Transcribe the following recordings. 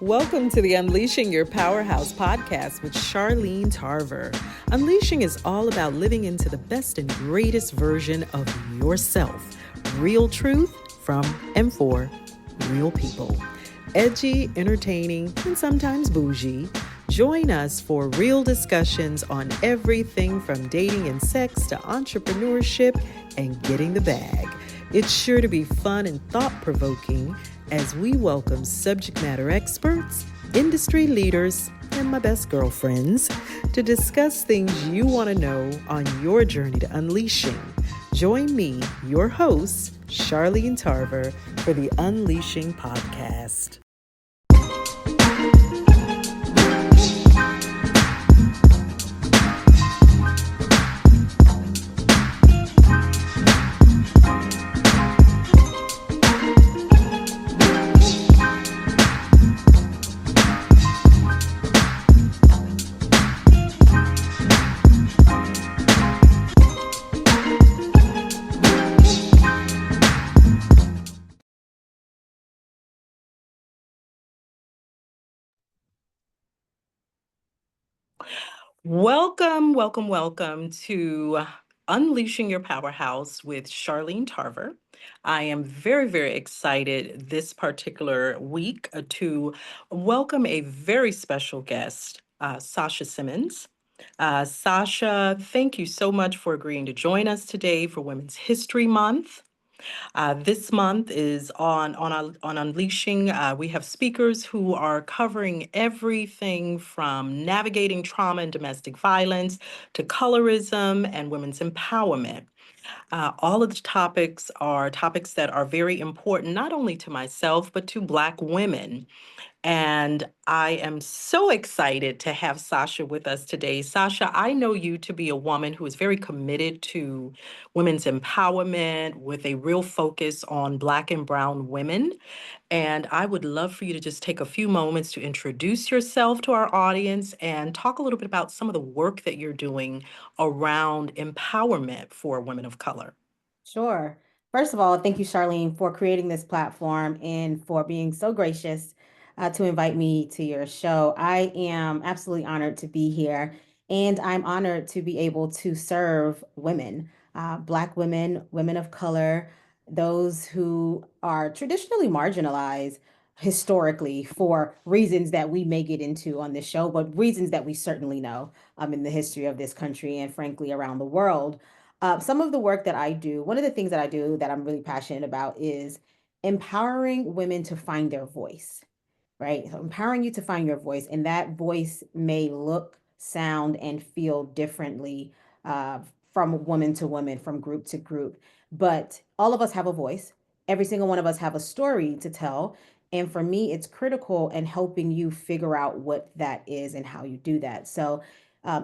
Welcome to the Unleashing Your Powerhouse podcast with Charlene Tarver. Unleashing is all about living into the best and greatest version of yourself. Real truth from and for real people. Edgy, entertaining, and sometimes bougie. Join us for real discussions on everything from dating and sex to entrepreneurship and getting the bag. It's sure to be fun and thought-provoking as we welcome subject matter experts, industry leaders, and my best girlfriends to discuss things you want to know on your journey to unleashing. Join me, your host, Charlene Tarver, for the Unleashing Podcast. Welcome to Unleashing Your Powerhouse with Charlene Tarver. I am very excited this particular week to welcome a very special guest, Sasha Simmons. Sasha, thank you so much for agreeing to join us today for Women's History Month. This month is on Unleashing. We have speakers who are covering everything from navigating trauma and domestic violence to colorism and women's empowerment. All of the topics are topics that are very important, not only to myself, but to Black women. And I am so excited to have Sasha with us today. Sasha, I know you to be a woman who is very committed to women's empowerment with a real focus on Black and Brown women. And I would love for you to just take a few moments to introduce yourself to our audience and talk a little bit about some of the work that you're doing around empowerment for women of color. Sure. First of all, thank you, Charlene, for creating this platform and for being so gracious to invite me to your show. I am absolutely honored to be here, and I'm honored to be able to serve women, Black women, women of color, those who are traditionally marginalized historically for reasons that we may get into on this show, but reasons that we certainly know in the history of this country and frankly around the world. Some of the work that I do, one of the things that I do that I'm really passionate about is empowering women to find their voice, right? So empowering you to find your voice, and that voice may look, sound, and feel differently uh, from woman to woman, from group to group. But all of us have a voice. Every single one of us have a story to tell. And for me, it's critical in helping you figure out what that is and how you do that. So,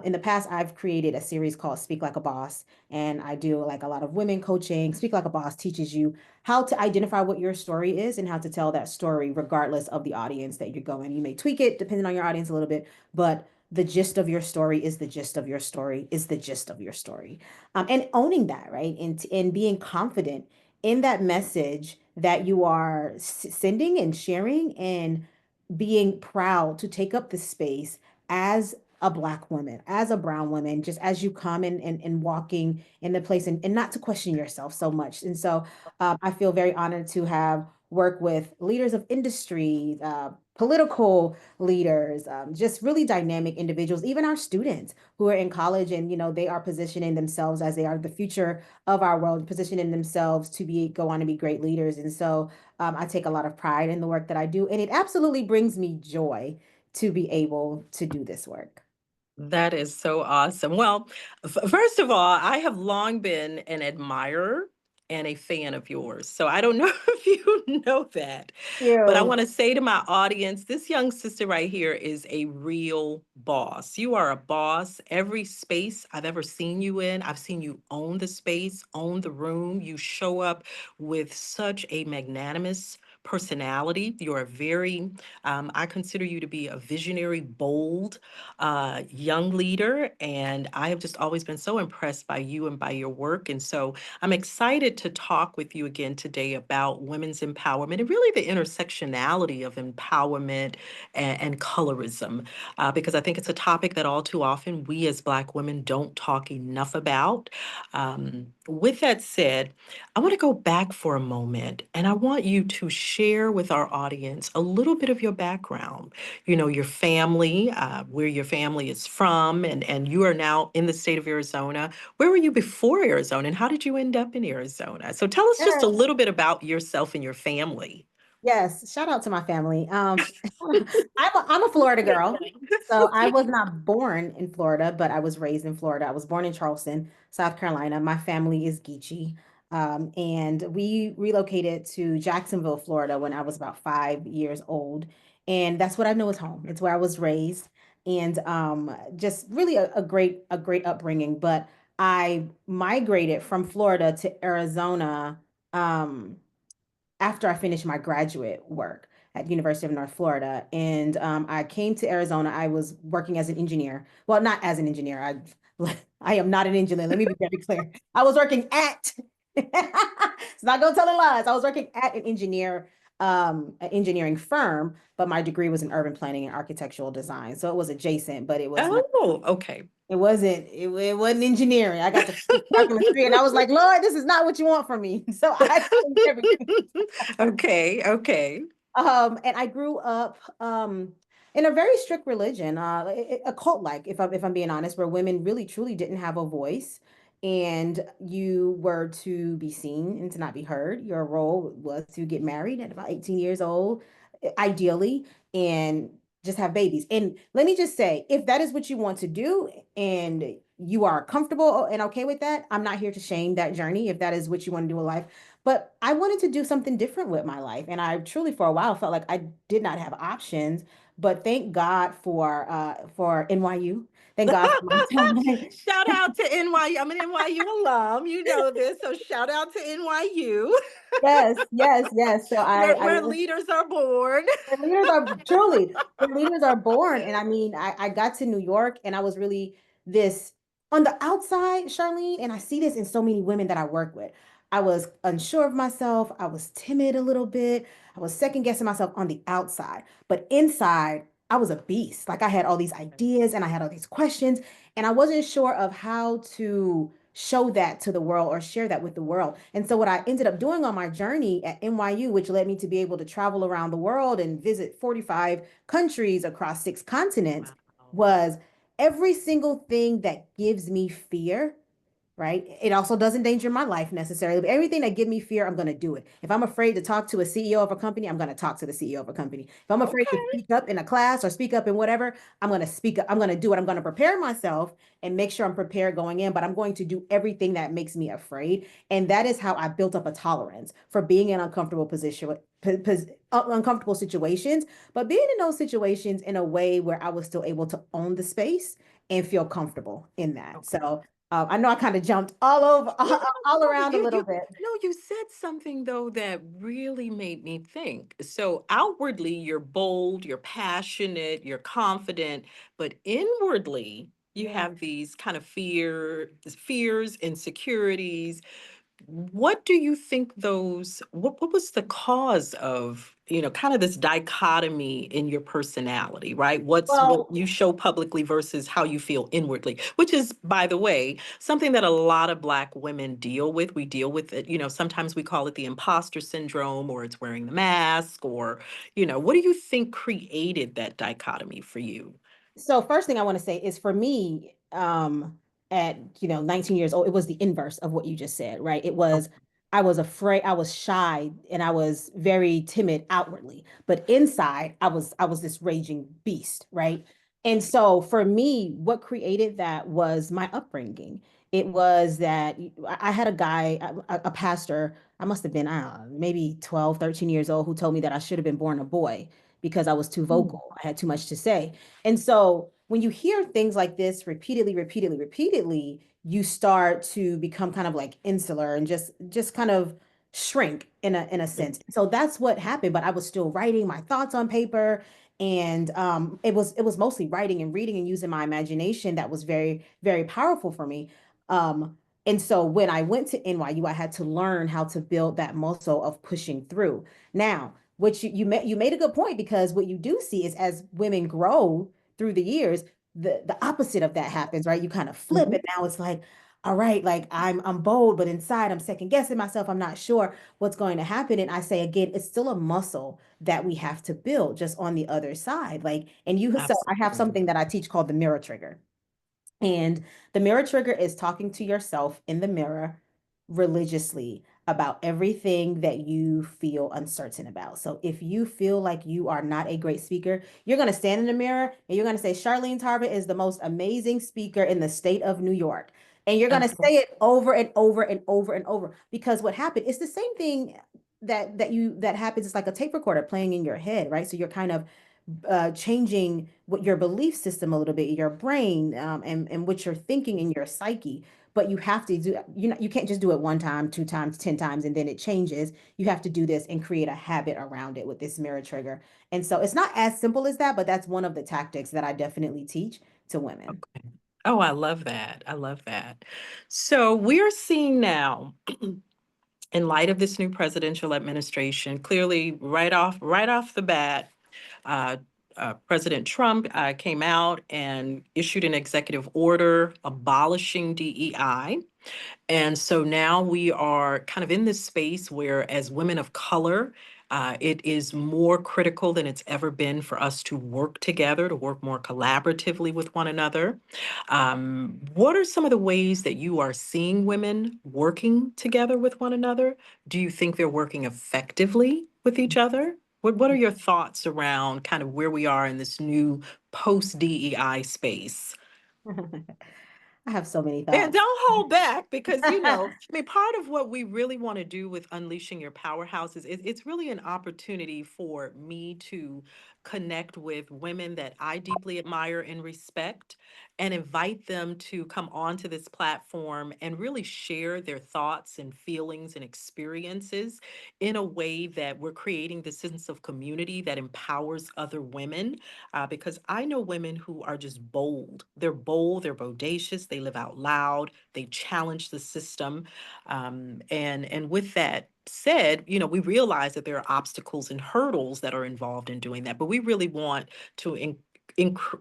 in the past, I've created a series called Speak Like a Boss, and I do like a lot of women coaching. Speak Like a Boss teaches you how to identify what your story is and how to tell that story regardless of the audience that you're going. You may tweak it depending on your audience a little bit, but the gist of your story is the gist of your story is the gist of your story. And owning that, right? And being confident in that message that you are sending and sharing, and being proud to take up the space as a Black woman, as a brown woman, just as you come and walking in the place, and not to question yourself so much. And so I feel very honored to have worked with leaders of industry, political leaders, just really dynamic individuals, even our students who are in college, and they are positioning themselves as they are the future of our world, positioning themselves to go on to be great leaders. And so I take a lot of pride in the work that I do, and it absolutely brings me joy to be able to do this work. That is so awesome. Well, first of all, I have long been an admirer and a fan of yours. So I don't know if you know that, but I You. want to say to my audience, this young sister right here is a real boss. You are a boss. Every space I've ever seen you in, I've seen you own the space, own the room. You show up with such a magnanimous personality. You're a very, I consider you to be a visionary, bold, young leader. And I have just always been so impressed by you and by your work. And so I'm excited to talk with you again today about women's empowerment and really the intersectionality of empowerment and colorism, because I think it's a topic that all too often we as Black women don't talk enough about. With that said, I want to go back for a moment and I want you to share with our audience a little bit of your background, your family, where your family is from, and you are now in the state of Arizona. Where were you before Arizona, and how did you end up in Arizona? So tell us just a Yes. little bit about yourself and your family. Yes, shout out to my family. I'm a Florida girl. So I was not born in Florida, but I was raised in Florida. I was born in Charleston, South Carolina. My family is Geechee. And we relocated to Jacksonville, Florida when I was about 5 years old. And that's what I know is home. It's where I was raised. And just really a great upbringing. But I migrated from Florida to Arizona. Um, After I finished my graduate work at University of North Florida. And I came to Arizona. I was working as an engineer. Well, not as an engineer. I am not an engineer. Let me be very clear. I was working at, it's not gonna tell the lies. I was working at an engineering firm, but my degree was in urban planning and architectural design. So it was adjacent, but it was not. Oh, okay. It wasn't engineering. I got to chemistry and I was like, Lord, this is not what you want from me. So I changed everything. Okay, okay. And I grew up in a very strict religion, a cult-like, if I'm being honest, where women really truly didn't have a voice, and you were to be seen and to not be heard. Your role was to get married at about 18 years old, ideally, and just have babies. And let me just say, if that is what you want to do and you are comfortable and okay with that, I'm not here to shame that journey if that is what you want to do in life. But I wanted to do something different with my life. And I truly, for a while, felt like I did not have options. But thank God for NYU. Thank God for my time. Shout out to NYU. I'm an NYU alum. You know this. So shout out to NYU, Yes, yes, yes. So I where went leaders are born. where leaders are truly where leaders are born. And I mean, I got to New York and I was really this on the outside, Charlene, and I see this in so many women that I work with. I was unsure of myself. I was timid a little bit. I was second guessing myself on the outside, but inside, I was a beast. Like I had all these ideas and I had all these questions, and I wasn't sure of how to show that to the world or share that with the world. And so what I ended up doing on my journey at NYU, which led me to be able to travel around the world and visit 45 countries across 6 continents, Wow. was every single thing that gives me fear, right? It also doesn't endanger my life necessarily, but everything that give me fear, I'm going to do it. If I'm afraid to talk to a CEO of a company, I'm going to talk to the CEO of a company. If I'm afraid to Okay. speak up in a class or speak up in whatever, I'm going to speak up. I'm going to do it. I'm going to prepare myself and make sure I'm prepared going in, but I'm going to do everything that makes me afraid. And that is how I built up a tolerance for being in uncomfortable uncomfortable situations, but being in those situations in a way where I was still able to own the space and feel comfortable in that. Okay. So I know I kind of jumped all over, No, all no, around a little you bit. no, you said something though that really made me think. So outwardly, you're bold, you're passionate, you're confident, but inwardly, you have these kind of fears, insecurities. What do you think what was the cause of, kind of this dichotomy in your personality, right? What Well, you show publicly versus how you feel inwardly, which is, by the way, something that a lot of Black women deal with. We deal with it, sometimes we call it the imposter syndrome, or it's wearing the mask, or, what do you think created that dichotomy for you? so first thing I want to say is for me, at 19 years old, it was the inverse of what you just said, right? I was afraid, I was shy, and I was very timid outwardly, but inside, I was this raging beast, right? And so for me, what created that was my upbringing. It was that I had a guy, a pastor, I must have been, I don't know, maybe 12, 13 years old, who told me that I should have been born a boy because I was too Mm. vocal. I had too much to say. And so when you hear things like this repeatedly, repeatedly, repeatedly, you start to become kind of like insular and just kind of shrink in a sense. So that's what happened. But I was still writing my thoughts on paper, and it was mostly writing and reading and using my imagination that was very very powerful for me. And so when I went to NYU, I had to learn how to build that muscle of pushing through. Now, which you made a good point, because what you do see is as women grow through the years, the opposite of that happens, right? You kind of flip, Mhm. and now it's like, all right, like I'm bold, but inside I'm second guessing myself. I'm not sure what's going to happen. And I say again, it's still a muscle that we have to build just on the other side. Like, so I have Absolutely. something that I teach called the mirror trigger. And the mirror trigger is talking to yourself in the mirror religiously about everything that you feel uncertain about. So if you feel like you are not a great speaker, you're going to stand in the mirror and you're going to say, Charlene Tarver is the most amazing speaker in the state of New York. And you're going to Okay. say it over and over and over and over, because what happened, it's the same thing that happens. It's like a tape recorder playing in your head, right? So you're kind of changing what your belief system a little bit, your brain, and what you're thinking in your psyche. But you have to do, you can't just do it one time, two times, 10 times, and then it changes. You have to do this and create a habit around it with this mirror trigger. And so it's not as simple as that, but that's one of the tactics that I definitely teach to women. Okay. Oh, I love that. I love that. So we're seeing now, in light of this new presidential administration, clearly right off the bat, uh, President Trump came out and issued an executive order abolishing DEI. And so now we are kind of in this space where, as women of color, it is more critical than it's ever been for us to work together, to work more collaboratively with one another. What are some of the ways that you are seeing women working together with one another? Do you think they're working effectively with each other? What are your thoughts around kind of where we are in this new post DEI space? I have so many And thoughts. don't hold back because, I mean, part of what we really want to do with Unleashing Your Powerhouse is it's really an opportunity for me to connect with women that I deeply admire and respect and invite them to come onto this platform and really share their thoughts and feelings and experiences in a way that we're creating this sense of community that empowers other women, because I know women who are just bold. They're bold, they're bodacious, they live out loud, they challenge the system. And with that said, we realize that there are obstacles and hurdles that are involved in doing that, but we really want to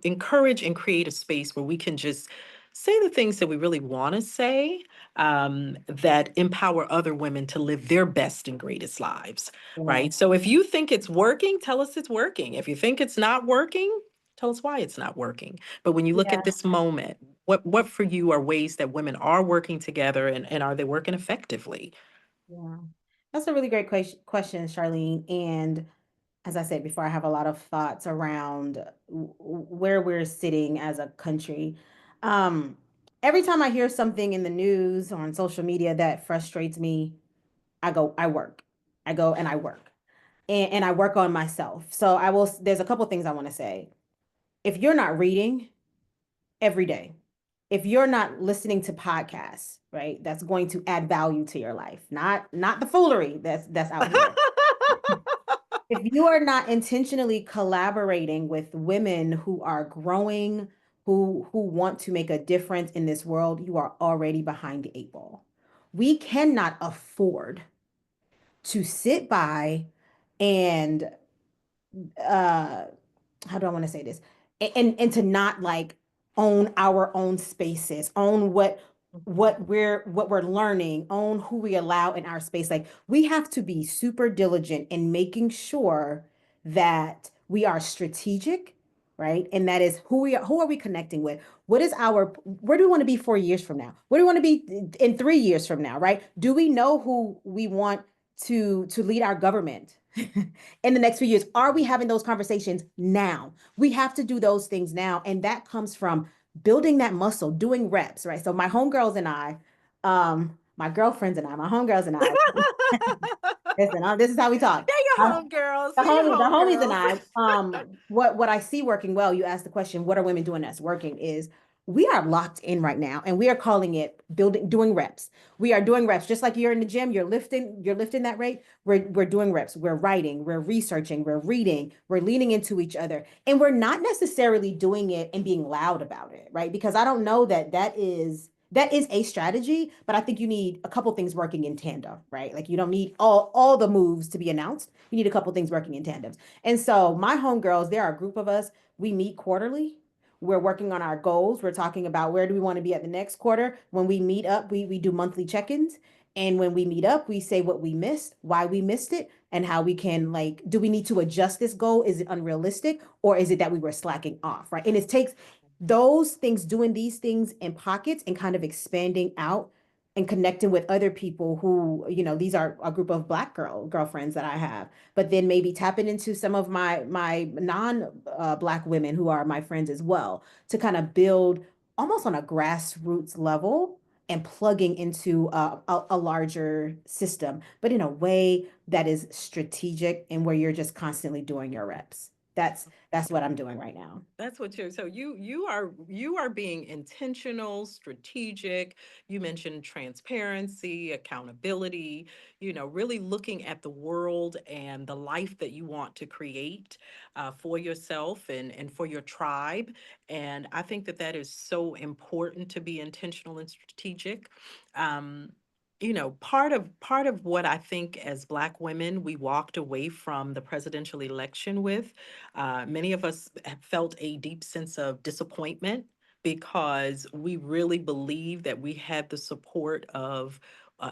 encourage and create a space where we can just say the things that we really want to say, that empower other women to live their best and greatest lives. Yeah. Right. So if you think it's working, tell us it's working. If you think it's not working, tell us why it's not working. But when you look Yeah. at this moment, what for you are ways that women are working together, and are they working effectively? Yeah. That's a really great question, Charlene. And as I said before, I have a lot of thoughts around where we're sitting as a country. Um, every time I hear something in the news or on social media that frustrates me, I work. I go and I work. And I work on myself. So there's a couple things I want to say. If you're not reading every day, if you're not listening to podcasts, right, that's going to add value to your life, not the foolery that's out here. If you are not intentionally collaborating with women who are growing, who want to make a difference in this world, you are already behind the eight ball. We cannot afford to sit by and uh how do I want to say this? And to not like own our own spaces, own what we're learning, own who we allow in our space. Like we have to be super diligent in making sure that we are strategic, right? And that is who are we connecting with? What is where do we want to be 4 years from now? Where do we want to be in 3 years from now, right? Do we know who we want to lead our government in the next few years? Are we having those conversations now? We have to do those things now. And that comes from building that muscle, doing reps, right? So my homegirls and I, my girlfriends and I, my homegirls and I, listen, this is how we talk. They're your Uh, homegirls. the They're your homies and homegirls. I, what I see working well, you asked the question, what are women doing that's working is we are locked in right now and we are calling it doing reps. We are doing reps just like you're in the gym, you're lifting that rate. We're doing reps. We're writing, we're researching, we're reading, we're leaning into each other. And we're not necessarily doing it and being loud about it, right? Because I don't know that that is a strategy, but I think you need a couple things working in tandem, right? Like you don't need all the moves to be announced. You need a couple things working in tandems. And so my homegirls, there are a group of us. We meet quarterly. We're working on our goals. We're talking about where do we want to be at the next quarter. When we meet up, we do monthly check-ins. And when we meet up, we say what we missed, why we missed it, and how we can like, do we need to adjust this goal? Is it unrealistic or is it that we were slacking off, right? And it takes those things, doing these things in pockets and kind of expanding out and connecting with other people who, these are a group of Black girlfriends that I have, but then maybe tapping into some of my non Black women who are my friends as well to kind of build almost on a grassroots level and plugging into a larger system, but in a way that is strategic and where you're just constantly doing your reps. That's what I'm doing right now. That's what you're, so you are being intentional, strategic. You mentioned transparency, accountability, really looking at the world and the life that you want to create for yourself and for your tribe. And I think that that is so important to be intentional and strategic. Um, part of what I think as Black women we walked away from the presidential election with, many of us have felt a deep sense of disappointment because we really believe that we had the support of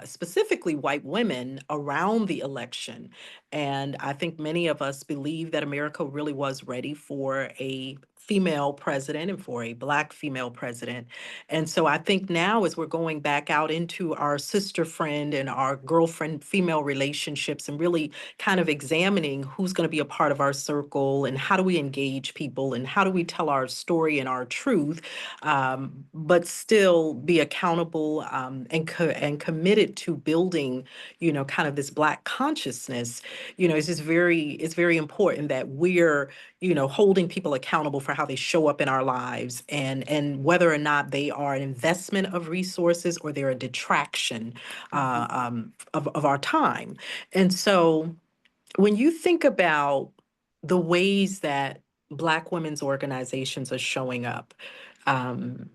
specifically white women around the election. And I think many of us believe that America really was ready for a female president and for a Black female president. And so I think now, as we're going back out into our sister friend and our girlfriend female relationships and really kind of examining who's going to be a part of our circle and how do we engage people and how do we tell our story and our truth, but still be accountable, and committed to building, kind of this Black consciousness. It's very important that we're, holding people accountable for how they show up in our lives and whether or not they are an investment of resources or they're a detraction Mhm. of our time. And so when you think about the ways that Black women's organizations are showing up, um,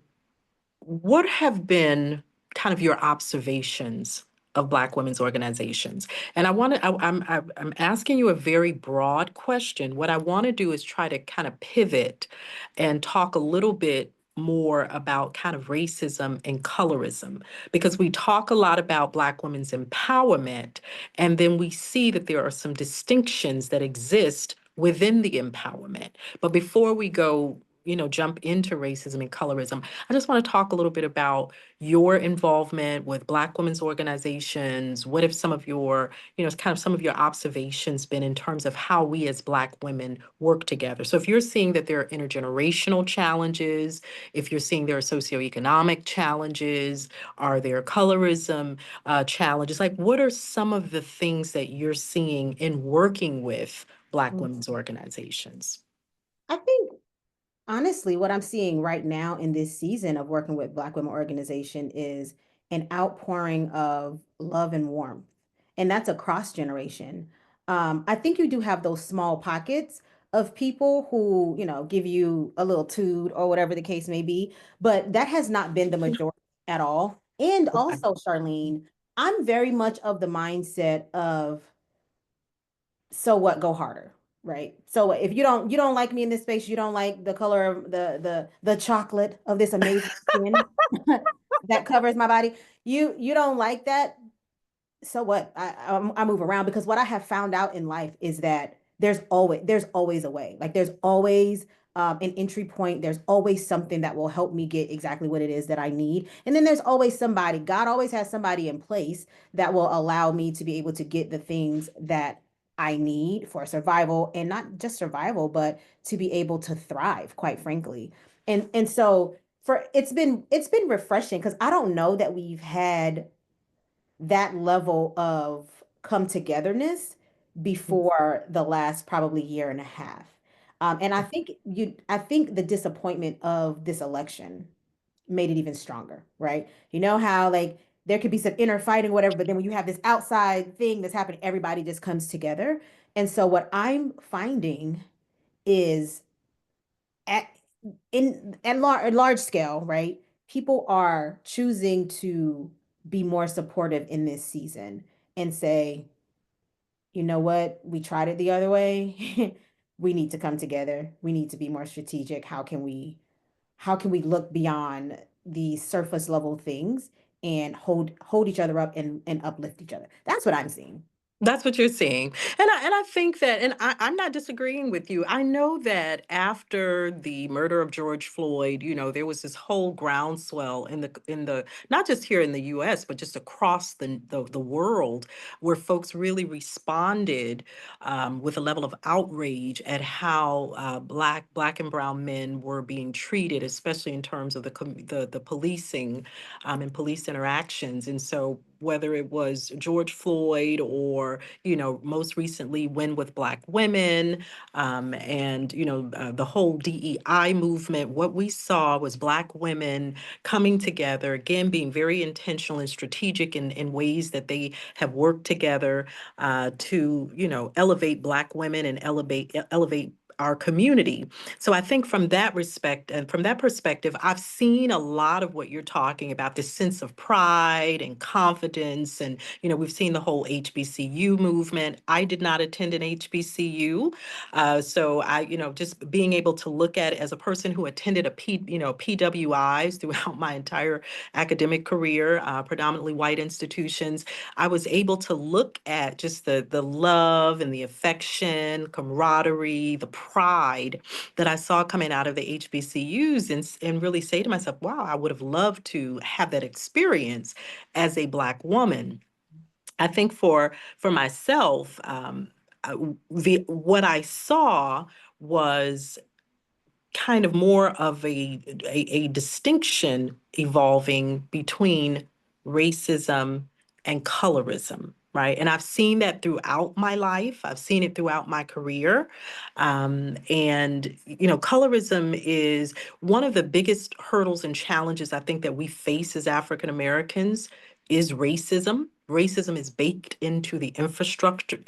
what have been kind of your observations of Black women's organizations? And I'm asking you a very broad question. What I want to do is try to kind of pivot and talk a little bit more about kind of racism and colorism, because we talk a lot about Black women's empowerment, and then we see that there are some distinctions that exist within the empowerment. But before we go, jump into racism and colorism, I just want to talk a little bit about your involvement with Black women's organizations. What have some of your, kind of some of your observations been in terms of how we as Black women work together? So if you're seeing that there are intergenerational challenges, if you're seeing there are socioeconomic challenges, are there colorism challenges, like what are some of the things that you're seeing in working with Black Mhm. women's organizations? I think honestly, what I'm seeing right now in this season of working with Black women organization is an outpouring of love and warmth, and that's across generation. I think you do have those small pockets of people who, give you a little toot or whatever the case may be, but that has not been the majority at all. And Okay. also, Charlene, I'm very much of the mindset of so what, go harder, right? So if you don't like me in this space, you don't like the color of the chocolate of this amazing skin that covers my body, you don't like that, so what? I move around because what I have found out in life is that there's always a way. Like there's always an entry point. There's always something that will help me get exactly what it is that I need. And then there's always somebody. God always has somebody in place that will allow me to be able to get the things that I need for survival, and not just survival, but to be able to thrive, quite frankly. And so for it's been refreshing because I don't know that we've had that level of come togetherness before the last probably year and a half. And I think the disappointment of this election. made it even stronger, right? You know how like there could be some inner fighting, whatever, but then when you have this outside thing that's happening, everybody just comes together. And so what I'm finding is at large scale, right? People are choosing to be more supportive in this season and say, you know what, we tried it the other way. We need to come together. We need to be more strategic. How can we look beyond the surface level things and hold each other up and uplift each other? That's what I'm seeing. That's what you're seeing. And I think that, and I'm not disagreeing with you. I know that after the murder of George Floyd, there was this whole groundswell in the not just here in the US, but just across the world, where folks really responded with a level of outrage at how black and brown men were being treated, especially in terms of the policing and police interactions. And so whether it was George Floyd or, most recently Win with Black Women, and, the whole DEI movement, what we saw was Black women coming together, again, being very intentional and strategic in ways that they have worked together to, elevate Black women and elevate our community. So I think from that respect and from that perspective, I've seen a lot of what you're talking about, this sense of pride and confidence. And, we've seen the whole HBCU movement. I did not attend an HBCU. So I, just being able to look at it as a person who attended PWIs throughout my entire academic career, predominantly white institutions, I was able to look at just the love and the affection, camaraderie, the pride that I saw coming out of the HBCUs, and really say to myself, wow, I would have loved to have that experience as a Black woman. I think for myself, the what I saw was kind of more of a distinction evolving between racism and colorism, right? And I've seen that throughout my life. I've seen it throughout my career. And, colorism is one of the biggest hurdles and challenges I think that we face as African Americans is racism. Racism is baked into the infrastructure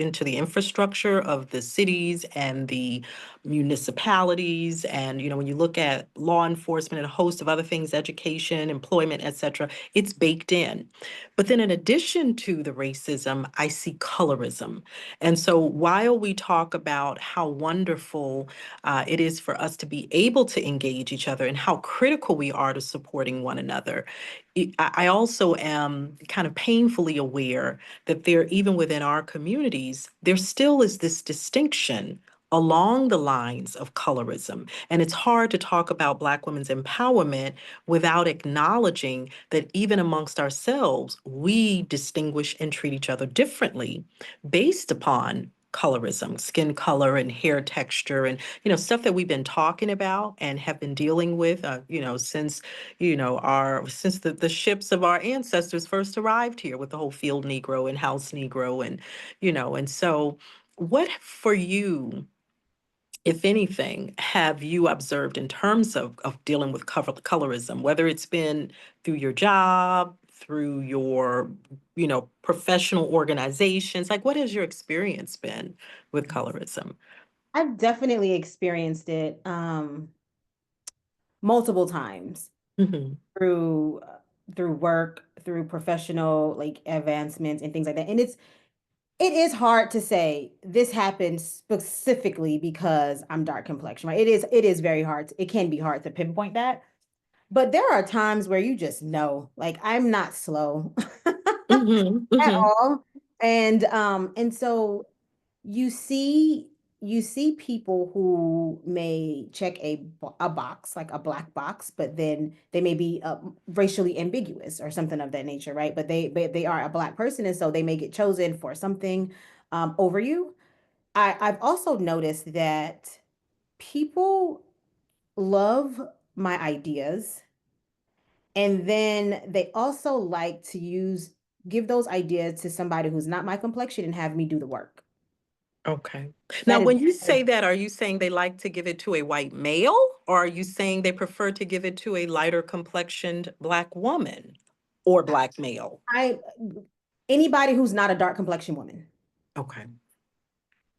of the cities and the municipalities. And, when you look at law enforcement and a host of other things, education, employment, et cetera, it's baked in. But then in addition to the racism, I see colorism. And so while we talk about how wonderful it is for us to be able to engage each other and how critical we are to supporting one another, I also am kind of painfully aware that there, even within our communities, there still is this distinction along the lines of colorism. And it's hard to talk about Black women's empowerment without acknowledging that even amongst ourselves, we distinguish and treat each other differently based upon colorism, skin color and hair texture, and stuff that we've been talking about and have been dealing with since our since the ships of our ancestors first arrived here, with the whole field Negro and house Negro. And so what for you, if anything, have you observed in terms of dealing with colorism, whether it's been through your job, through your, professional organizations? Like, what has your experience been with colorism? I've definitely experienced it multiple times Hmm. through work, through professional like advancements and things like that. And it is hard to say this happened specifically because I'm dark complexion, right? It is very hard. It can be hard to pinpoint that. But there are times where you just know, like I'm not slow Hmm. at Hmm. all. And so you see you see people who may check a box, like a black box, but then they may be racially ambiguous or something of that nature, right? But they are a black person, and so they may get chosen for something over you. I've also noticed that people love my ideas, and then they also like to give those ideas to somebody who's not my complexion and have me do the work. Okay. Now, That is, when you say that, are you saying they like to give it to a white male, or are you saying they prefer to give it to a lighter complexioned black woman or black male? I anybody who's not a dark complexion woman, Okay.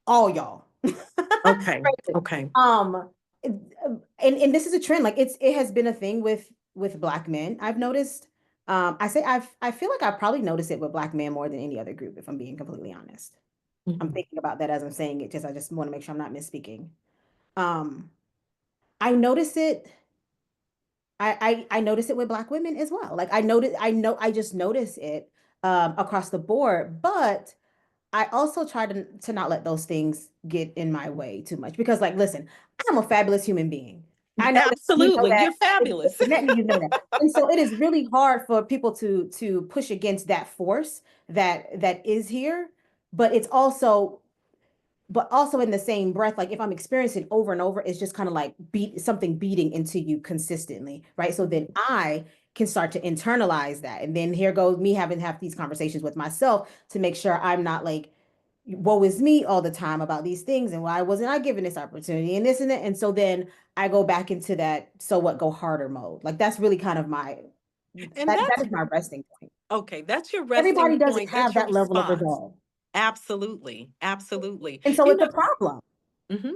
all y'all. Okay. Crazy. Okay. Um, and this is a trend. Like it has been a thing with black men. I've noticed. I feel like I probably noticed it with black men more than any other group, if I'm being completely honest. I'm Mhm. thinking about that as I'm saying it, I just want to make sure I'm not misspeaking. Um, I notice it. I notice it with black women as well. Like I just notice it across the board, but I also try to not let those things get in my way too much because, like, listen, I'm a fabulous human being. I know that. You know Absolutely. that. You're If fabulous. you met me, you know that. And so it is really hard for people to push against that force that is here. But it's also but also in the same breath, like if I'm experiencing over and over, it's just kind of like something beating into you consistently, right? So then I can start to internalize that. And then here goes me having to have these conversations with myself to make sure I'm not like, woe is me all the time about these things and why wasn't I given this opportunity and this and that. And so then I go back into that so what go harder mode. Like that's really kind of my And that that's is my resting point. okay. That's your resting Everybody doesn't point. have That's your that level of response. resolve. Absolutely. Absolutely. And so You it's know, a problem. mhm.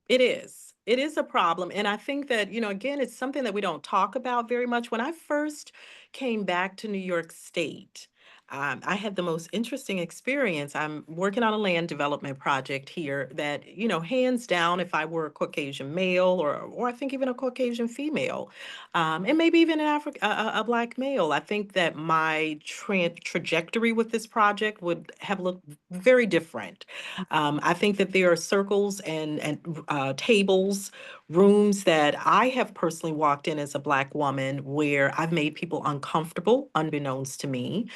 It is. It is a problem. And I think that, again, it's something that we don't talk about very much. When I first came back to New York State, I had the most interesting experience. I'm working on a land development project here that, hands down, if I were a Caucasian male or I think even a Caucasian female, and maybe even an a black male, I think that my trajectory with this project would have looked very different. I think that there are circles and tables, rooms that I have personally walked in as a Black woman where I've made people uncomfortable, unbeknownst to me.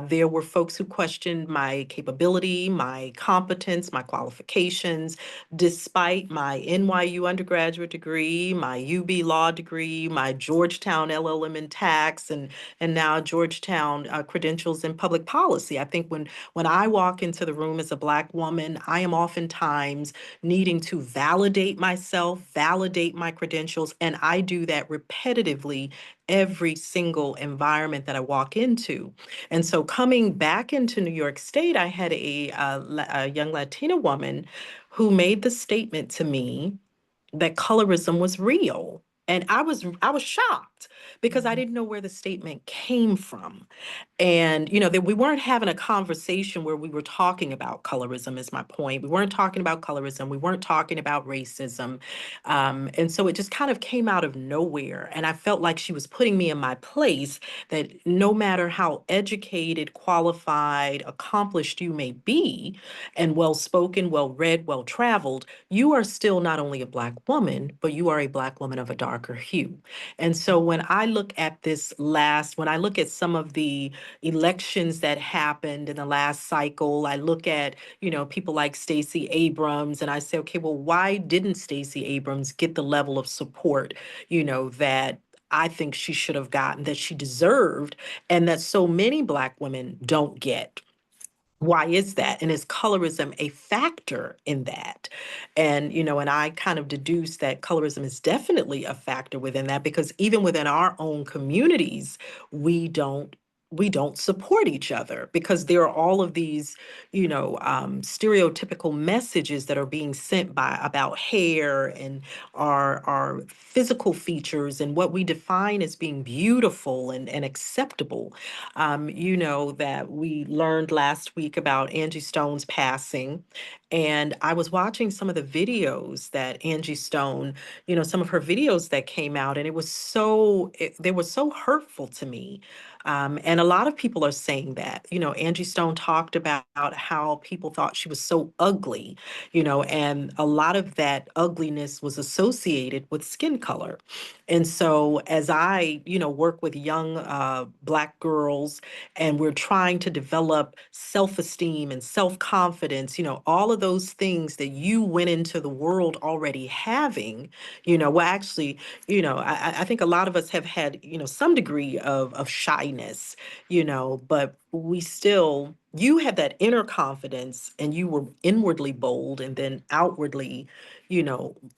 There were folks who questioned my capability, my competence, my qualifications, despite my NYU undergraduate degree, my UB law degree, my Georgetown LLM in tax, and now Georgetown credentials in public policy. I think when I walk into the room as a Black woman, I am oftentimes needing to validate myself, validate my credentials, and I do that repetitively every single environment that I walk into. And so coming back into New York State, I had a young Latina woman who made the statement to me that colorism was real. And I was shocked because I didn't know where the statement came from. And, that we weren't having a conversation where we were talking about colorism, is my point. We weren't talking about colorism. We weren't talking about racism. And so it just kind of came out of nowhere. And I felt like she was putting me in my place that no matter how educated, qualified, accomplished you may be, and well spoken, well read, well traveled, you are still not only a Black woman, but you are a Black woman of a darker hue. And so when I look at some of the elections that happened in the last cycle, I look at, people like Stacey Abrams and I say, okay, well, why didn't Stacey Abrams get the level of support, that I think she should have gotten, that she deserved, and that so many Black women don't get? Why is that? And is colorism a factor in that? And I kind of deduce that colorism is definitely a factor within that because even within our own communities, we don't we don't support each other because there are all of these, stereotypical messages that are being sent by about hair and our physical features and what we define as being beautiful and acceptable. That we learned last week about Angie Stone's passing. And I was watching some of the videos that Angie Stone, some of her videos that came out, and they were so hurtful to me. And a lot of people are saying that. Angie Stone talked about how people thought she was so ugly, and a lot of that ugliness was associated with skin color. And so as I, work with young Black girls and we're trying to develop self-esteem and self-confidence, all of those things that you went into the world already having, well, actually, I think a lot of us have had, some degree of shy shyness, but we still, you had that inner confidence and you were inwardly bold and then outwardly,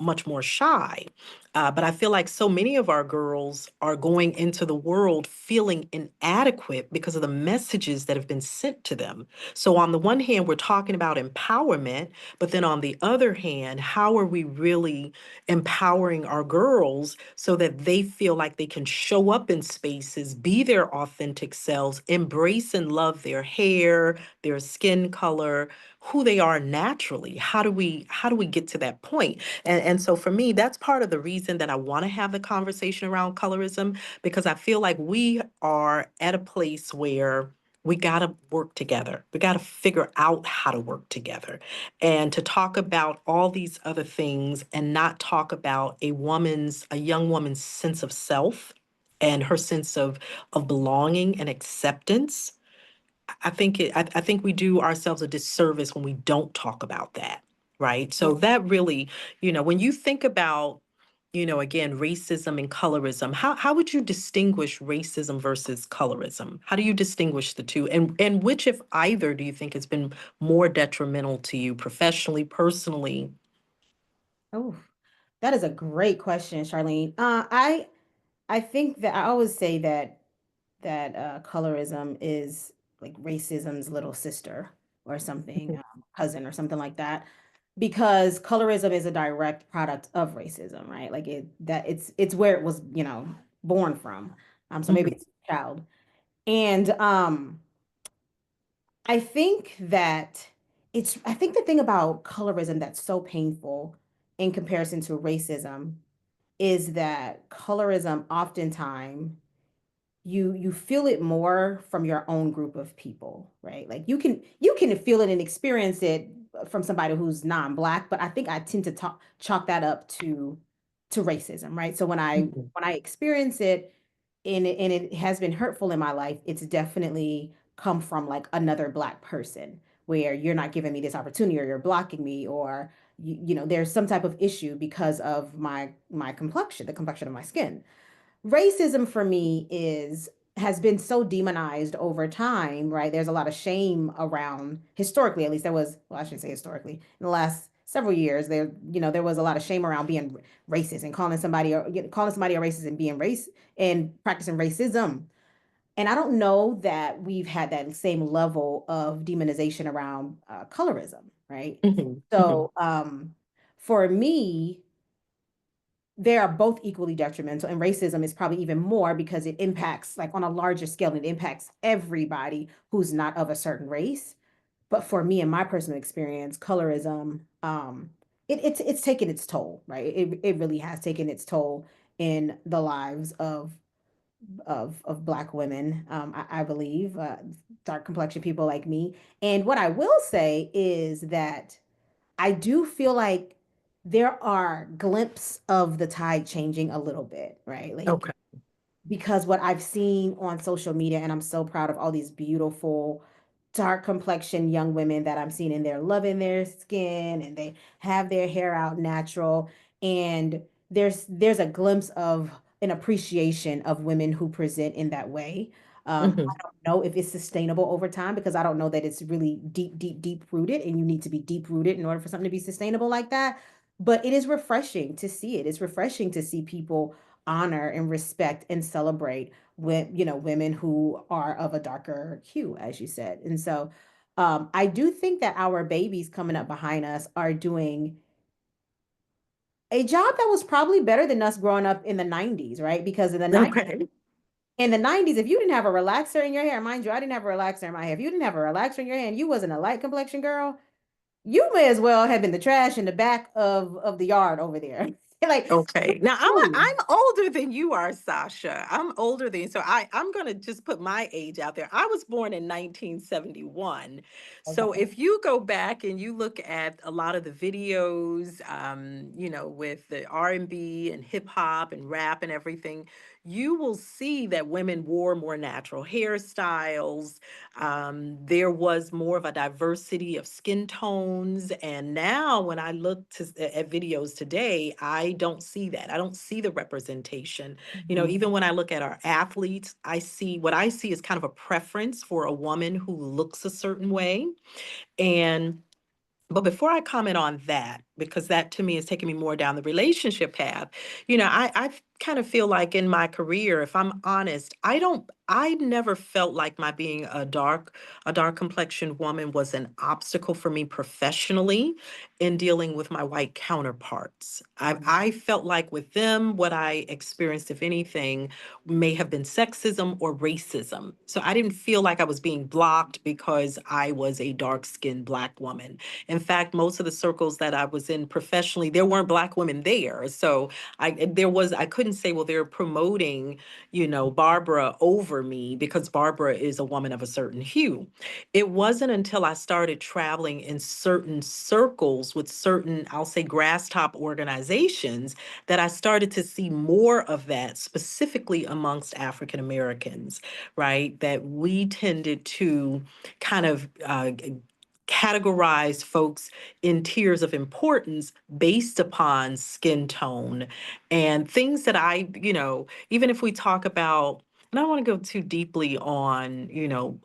much more shy. But I feel like so many of our girls are going into the world feeling inadequate because of the messages that have been sent to them. So, on the one hand, we're talking about empowerment, but then on the other hand, how are we really empowering our girls so that they feel like they can show up in spaces, be their authentic selves, embrace and love their hair, their skin color, who they are naturally? How do we get to that point? And so for me, that's part of the reason that I want to have the conversation around colorism, because I feel like we are at a place where we got to work together. We got to figure out how to work together and to talk about all these other things and not talk about a young woman's sense of self and her sense of belonging and acceptance. I think we do ourselves a disservice when we don't talk about that, right? So that really, when you think about, again, racism and colorism, how would you distinguish racism versus colorism? How do you distinguish the two? And which, if either, do you think has been more detrimental to you professionally, personally? Oh, that is a great question, Charlene. I think that I always say that colorism is like racism's little sister or something, Mhm, cousin or something like that, because colorism is a direct product of racism, right? Like it's where it was, born from. So maybe mhm, it's a child. And I think the thing about colorism that's so painful in comparison to racism is that colorism oftentimes you feel it more from your own group of people, right? Like you can feel it and experience it from somebody who's non-black, but I think I tend to chalk that up to racism, right? So mhm, when I experience it and it has been hurtful in my life, it's definitely come from like another black person where you're not giving me this opportunity or you're blocking me or there's some type of issue because of my complexion, the complexion of my skin. Racism for me is has been so demonized over time, right? There's a lot of shame around historically, at least there was, well, I shouldn't say historically. In the last several years, there was a lot of shame around being racist and calling somebody a racist and being race and practicing racism. And I don't know that we've had that same level of demonization around colorism, right? mhm, mhm. So for me, they are both equally detrimental, and racism is probably even more because it impacts like on a larger scale and it impacts everybody who's not of a certain race. But for me, in my personal experience, colorism, it's taken its toll, right? It really has taken its toll in the lives of Black women. I believe dark complexion people like me. And what I will say is that I do feel like there are glimpses of the tide changing a little bit, right? Like Okay. because what I've seen on social media, and I'm so proud of all these beautiful dark complexion young women that I'm seeing, and they're loving their skin and they have their hair out natural. And there's a glimpse of an appreciation of women who present in that way. Mhm, I don't know if it's sustainable over time because I don't know that it's really deep rooted, and you need to be deep rooted in order for something to be sustainable like that. But it is refreshing to see it. It's refreshing to see people honor and respect and celebrate with women who are of a darker hue, as you said. And so I do think that our babies coming up behind us are doing a job that was probably better than us growing up in the 90s, right? Because okay. in the 90s, if you didn't have a relaxer in your hair, mind you, I didn't have a relaxer in my hair. If you didn't have a relaxer in your hair and you wasn't a light complexion girl, you may as well have been the trash in the back of the yard over there. Like, Okay. Now really? I'm older than you are, Sasha. I'm older than you. So I'm gonna just put my age out there. I was born in 1971. So Okay. if you go back and you look at a lot of the videos, with the R&B and hip hop and rap and everything, you will see that women wore more natural hairstyles. There was more of a diversity of skin tones. And now when I look at videos today, I I don't see that. I don't see the representation. Mhm. Even when I look at our athletes, I see what I see is kind of a preference for a woman who looks a certain way. And but before I comment on that, because that to me is taking me more down the relationship path, I kind of feel like in my career, if I'm honest, I never felt like my being a dark complexioned woman was an obstacle for me professionally in dealing with my white counterparts. I felt like with them, what I experienced, if anything, may have been sexism or racism. So I didn't feel like I was being blocked because I was a dark skinned Black woman. In fact, most of the circles that I was in professionally, there weren't Black women there. So I couldn't say, well, they're promoting, Barbara over me because Barbara is a woman of a certain hue. It wasn't until I started traveling in certain circles with certain, I'll say, grass top organizations that I started to see more of that, specifically amongst African Americans, right? That we tended to kind of categorize folks in tiers of importance based upon skin tone and things that even if we talk about, and I don't want to go too deeply on,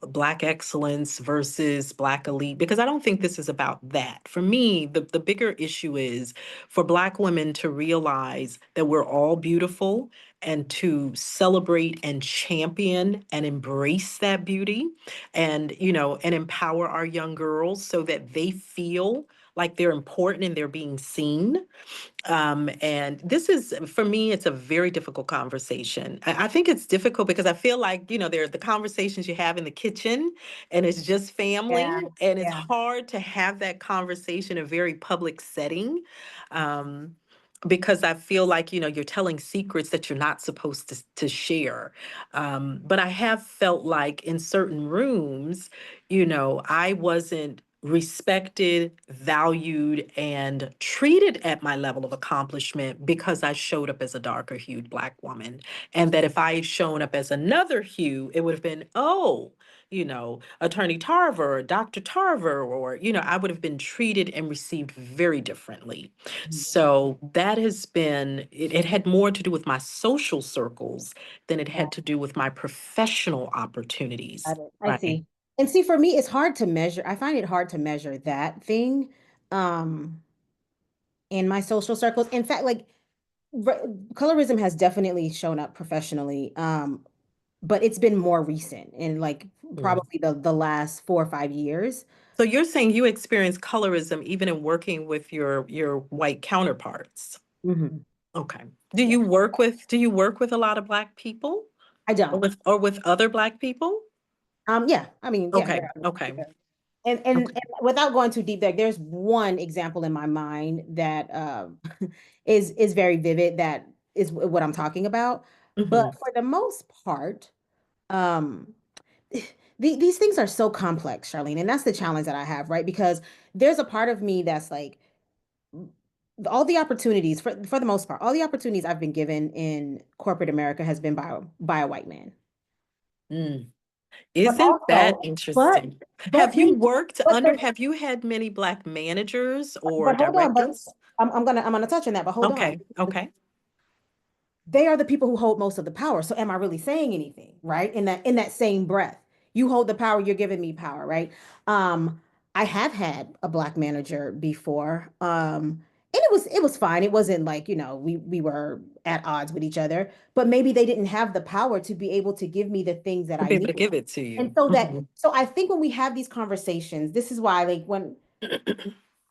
Black excellence versus Black elite, because I don't think this is about that. For me, the bigger issue is for Black women to realize that we're all beautiful and to celebrate and champion and embrace that beauty and empower our young girls so that they feel like they're important and they're being seen. And this is, for me, it's a very difficult conversation. I think it's difficult because I feel like, there are the conversations you have in the kitchen and it's just family. Yeah, And it's yeah. hard to have that conversation in a very public setting. Um, because I feel like, you're telling secrets that you're not supposed to share. But I have felt like in certain rooms, I wasn't respected, valued, and treated at my level of accomplishment because I showed up as a darker hued Black woman. And that if I had shown up as another hue, it would have been, oh, Attorney Tarver or Dr. Tarver, or, I would have been treated and received very differently. So that has been, it had more to do with my social circles than it Yeah, had to do with my professional opportunities. got it. I Right. see. And see, for me, it's hard to measure. I find it hard to measure that thing um, in my social circles. In fact, like colorism has definitely shown up professionally, but it's been more recent in like Mm. probably the last 4 or 5 years. So you're saying you experience colorism even in working with your white counterparts. Mhm. Okay. Yeah, Do you work with a lot of Black people I or don't. with other Black people? Yeah, I mean, yeah, Okay. Okay. and without going too deep there, there's one example in my mind that is very vivid. That is what I'm talking about. But Okay. for the most part, um, these things are so complex, Charlene, and that's the challenge that I have, right? Because there's a part of me that's like all the opportunities for the most part, all the opportunities I've been given in corporate America has been by a white man. Mm. But Isn't that also, interesting? but he but the Have you had many Black managers or but hold on, but directors? I'm gonna touch on that, but hold on. Okay. Okay. They are the people who hold most of the power. So am I really saying anything, right? In that same breath. You hold the power, you're giving me power, right? Um, I have had a black manager before. And it was fine. It wasn't like, we were at odds with each other, but maybe they didn't have the power to be able to give me the things that To I be able to needed. give it to And you. so I think when we have these conversations, this is why like when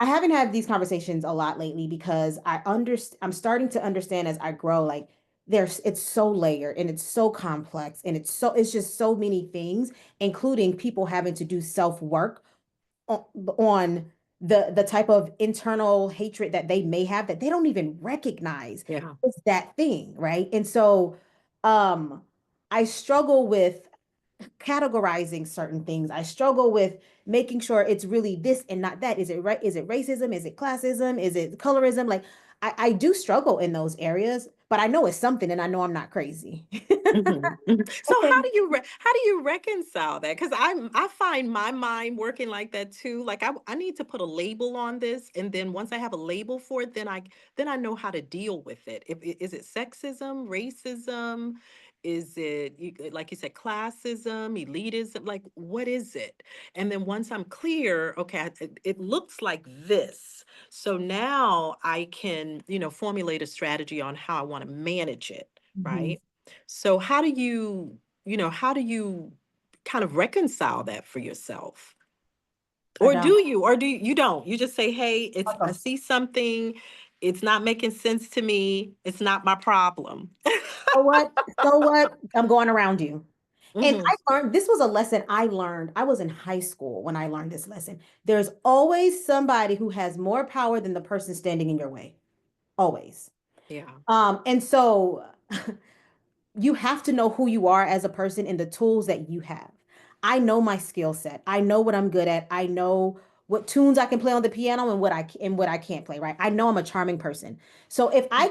I haven't had these conversations a lot lately because I'm starting to understand as I grow, like it's so layered and it's so complex and it's just so many things, including people having to do self-work on the type of internal hatred that they may have that they don't even recognize Yeah. is that thing, right? And so um I struggle with categorizing certain things. I struggle with making sure it's really this and not that. Is it right? Is it racism? Is it classism? Is it colorism? Like I do struggle in those areas, but I know it's something and I know I'm not crazy. Mhm, mhm. So And how do you reconcile that? Because I find my mind working like that too. Like I need to put a label on this, and then once I have a label for it, then I know how to deal with it. Is it sexism, racism? Is it like you said, classism, elitism? Like what is it? And then once I'm clear, okay, it looks like this. So now I can, formulate a strategy on how I want to manage it, Mhm. right? So how do you kind of reconcile that for yourself? I Or don't. you don't? You just say, "Hey, I Okay. see something, it's not making sense to me. It's not my problem." So what? So what? I'm going around you. And Mhm. I learned this was a lesson I learned. I was in high school when I learned this lesson. There's always somebody who has more power than the person standing in your way. Always. Yeah. And so you have to know who you are as a person and the tools that you have. I know my skill set. I know what I'm good at. I know what tunes I can play on the piano and what I can't play, right? I know I'm a charming person. So Mhm. if I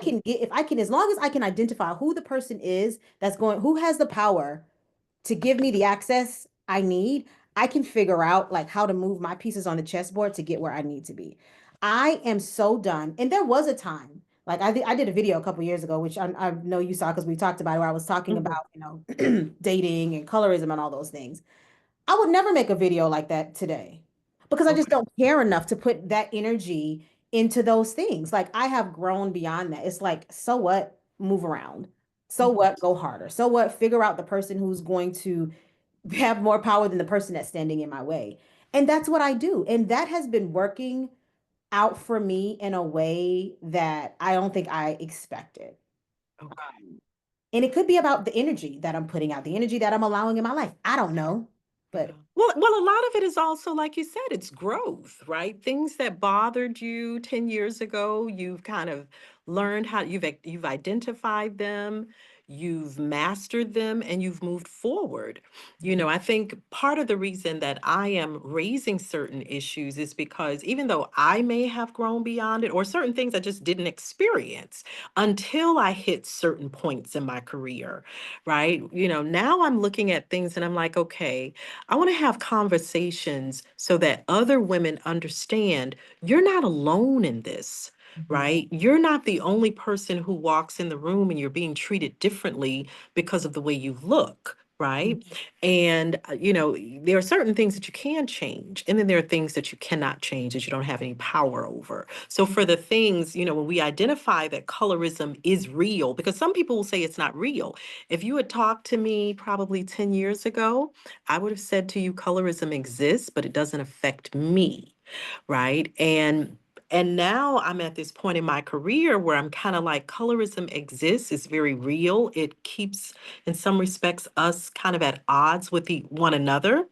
can as long as I can identify who the person is that's going who has the power to give me the access I need, I can figure out like how to move my pieces on the chessboard to get where I need to be. I am so done. And there was a time, like I did a video a couple years ago, which I know you saw because we talked about it, where I was talking Mhm. about, dating and colorism and all those things. I would never make a video like that today because I just Okay. don't care enough to put that energy into those things. Like I have grown beyond that. It's like, so what? Move around. So Mhm. what? Go harder. So what? Figure out the person who's going to have more power than the person that's standing in my way. And that's what I do. And that has been working out for me in a way that I don't think I expected. Okay. And it could be about the energy that I'm putting out, the energy that I'm allowing in my life. I don't know, Yeah. but Well, a lot of it is also, like you said, it's growth, right? Things that bothered you 10 years ago, you've kind of learned how you've identified them, you've mastered them, and you've moved forward. I think part of the reason that I am raising certain issues is because even though I may have grown beyond it, or certain things I just didn't experience until I hit certain points in my career, right? Now I'm looking at things and I'm like, okay, I want to have conversations so that other women understand you're not alone in this, Mhm. right? You're not the only person who walks in the room and you're being treated differently because of the way you look. Right. And, there are certain things that you can change. And then there are things that you cannot change that you don't have any power over. So, for the things, when we identify that colorism is real, because some people will say it's not real. If you had talked to me probably 10 years ago, I would have said to you, colorism exists, but it doesn't affect me, right? And now I'm at this point in my career where I'm kind of like, colorism exists, it's very real. It keeps, in some respects, us kind of at odds with one another,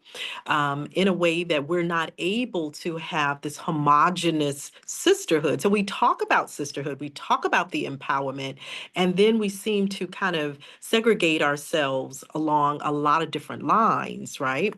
in a way that we're not able to have this homogenous sisterhood. So we talk about sisterhood, we talk about the empowerment, and then we seem to kind of segregate ourselves along a lot of different lines, right?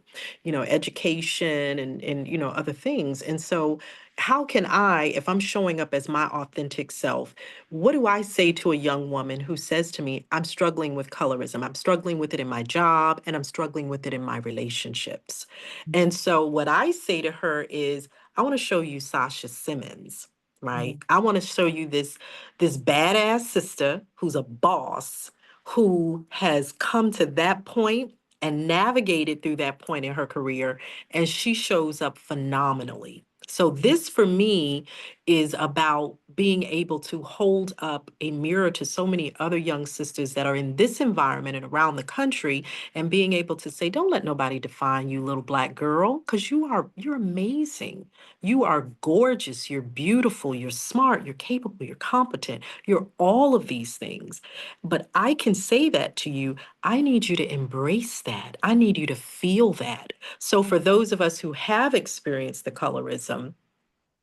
Education and other things. And so how can I, if I'm showing up as my authentic self, what do I say to a young woman who says to me, I'm struggling with colorism, I'm struggling with it in my job, and I'm struggling with it in my relationships? And so what I say to her is, I want to show you Sasha Simmons, right? I want to show you this badass sister who's a boss, who has come to that point and navigated through that point in her career, and she shows up phenomenally. So this for me is about being able to hold up a mirror to so many other young sisters that are in this environment and around the country, and being able to say, don't let nobody define you, little black girl, because you're amazing. You are gorgeous, you're beautiful, you're smart, you're capable, you're competent, you're all of these things. But I can say that to you. I need you to embrace that. I need you to feel that. So for those of us who have experienced the colorism,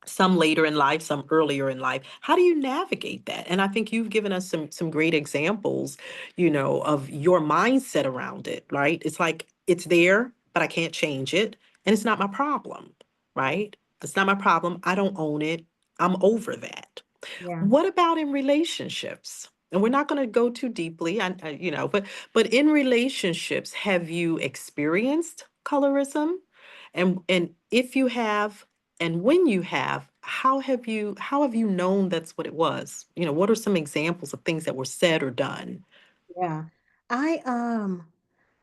some later in life, some earlier in life, how do you navigate that? And I think you've given us some great examples, of your mindset around it, right? It's like it's there, but I can't change it, and it's not my problem, right? It's not my problem. I don't own it. I'm over that. Yeah. What about in relationships? And we're not going to go too deeply, but in relationships, have you experienced colorism? And if you have, and when you have, how have you known that's what it was? What are some examples of things that were said or done? Yeah. I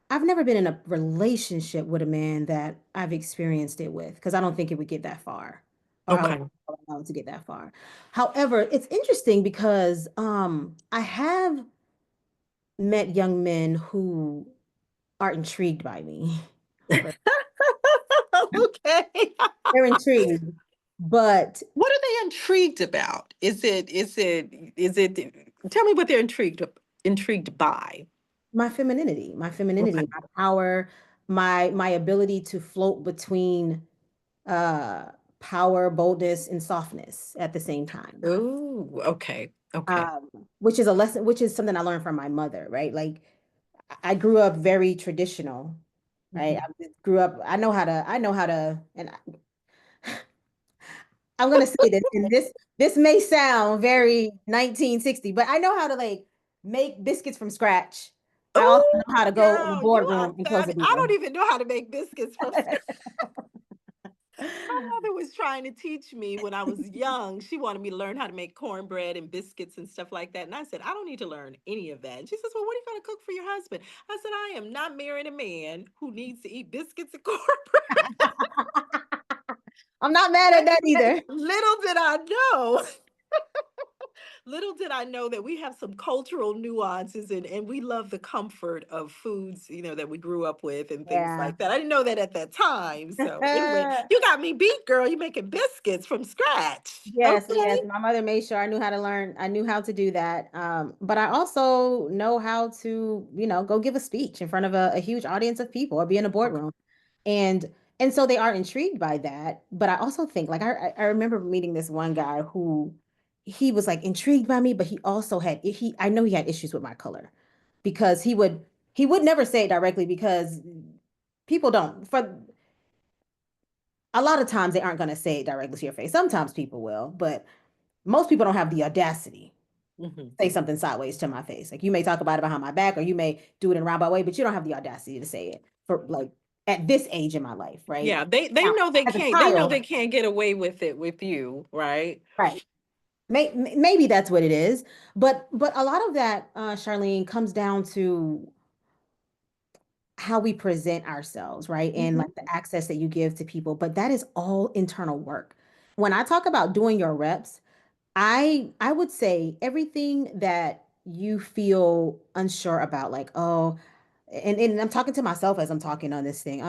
I've never been in a relationship with a man that I've experienced it with because I don't think it would get that far or I would Okay. allow it to get that far. However, it's interesting because I have met young men who are intrigued by me. Okay. They're intrigued, but What are they intrigued about? Is it tell me what they're intrigued by. my femininity, Okay. my power, my ability to float between uh power, boldness, and softness at the same time. Oh, okay. Okay. Um, which is a lesson, which is something I learned from my mother, right? Like I grew up very traditional, right? Mhm. I know how to, and I'm gonna say this, and this may sound very 1960, but I know how to like make biscuits from scratch. I also Oh, know how to go in the girl, you are boardroom and close the fab. I deal. don't even know how to make biscuits from scratch. My mother was trying to teach me when I was young. She wanted me to learn how to make cornbread and biscuits and stuff like that. And I said, I don't need to learn any of that. And she says, well, what are you going to cook for your husband? I said, I am not marrying a man who needs to eat biscuits and cornbread. I'm not mad at that either. Little did I know. Little did I know that we have some cultural nuances and we love the comfort of foods, that we grew up with and things Yeah. like that. I didn't know that at that time. So anyway, you got me beat, girl. You making biscuits from scratch. Yes, Okay. yes. My mother made sure I knew how to learn. I knew how to do that. But I also know how to, go give a speech in front of a huge audience of people or be in a Okay. boardroom. And and so they are intrigued by that. But I also think, like, I remember meeting this one guy who he was like intrigued by me, but he also had I know he had issues with my color because he would never say it directly because people don't for a lot of times they aren't going to say it directly to your face. Sometimes people will, but most people don't have the audacity Mhm. to say something sideways to my face. Like you may talk about it behind my back or you may do it in a roundabout way, but you don't have the audacity to say it for like at this age in my life, right? Yeah, they Now, know they as a can't. They know they child, can't get away with it with you, right? right. Maybe that's what it is, but a lot of that, Charlene, comes down to how we present ourselves, right? And like Mhm. the access that you give to people, but that is all internal work. When I talk about doing your reps, I would say everything that you feel unsure about, like, oh, and I'm talking to myself as I'm talking on this thing.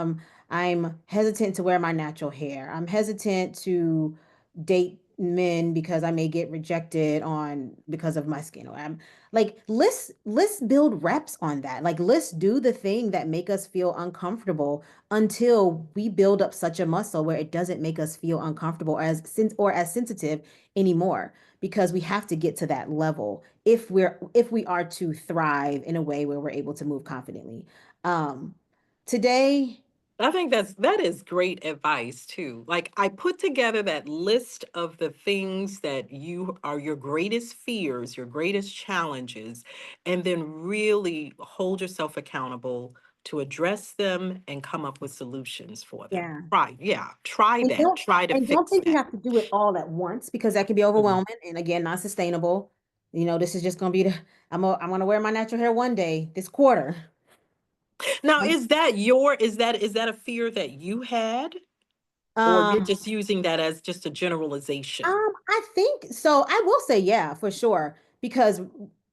I'm hesitant to wear my natural hair. I'm hesitant to date men because I may get rejected on because of my skin. Or I'm like, let's build reps on that. Like, let's do the thing that make us feel uncomfortable until we build up such a muscle where it doesn't make us feel uncomfortable or as sensitive anymore because we have to get to that level if we are to thrive in a way where we're able to move confidently. Um, today, I think that is great advice too. Like I put together that list of the things that you are your greatest fears, your greatest challenges, and then really hold yourself accountable to address them and come up with solutions for them. yeah. Yeah, try And that. don't Try to and don't fix think you that. have to do it all at once because that can be Mhm. overwhelming and again not sustainable. This is just gonna be I'm gonna wear my natural hair one day this quarter. Now, is that a fear that you had, or you're Um, just using that as just a generalization? I think so. I will say, yeah, for sure. Because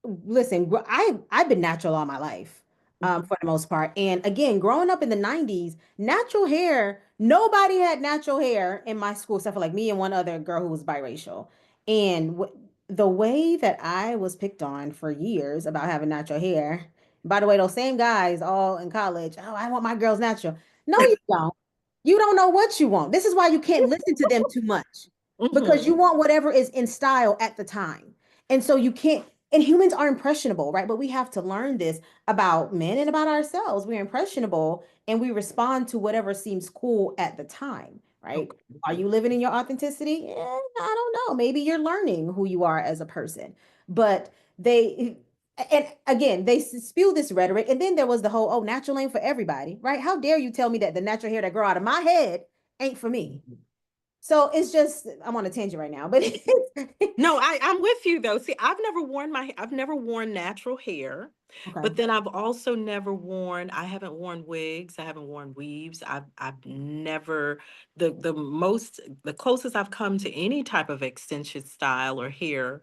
listen, I've been natural all my life, Mhm. for the most part. And again, growing up in the 90s, natural hair, nobody had natural hair in my school except for like me and one other girl who was biracial. And the way that I was picked on for years about having natural hair, by the way, those same guys all in college, oh, I want my girls natural. No, you don't. You don't know what you want. This is why you can't listen to them too much because Mhm. you want whatever is in style at the time. And so you can't, and humans are impressionable, right? But we have to learn this about men and about ourselves. We're impressionable and we respond to whatever seems cool at the time, right? Are Okay. you living in your authenticity? I don't know. Maybe you're learning who you are as a person. But they, and again, they spew this rhetoric. And then there was the whole, oh, natural ain't for everybody, right? How dare you tell me that the natural hair that grow out of my head ain't for me? So it's just, I'm on a tangent right now, but No, I'm with you though. See, I've never worn natural hair, okay. but then I've also never worn, I haven't worn wigs, I haven't worn weaves. I've never the closest I've come to any type of extension style or hair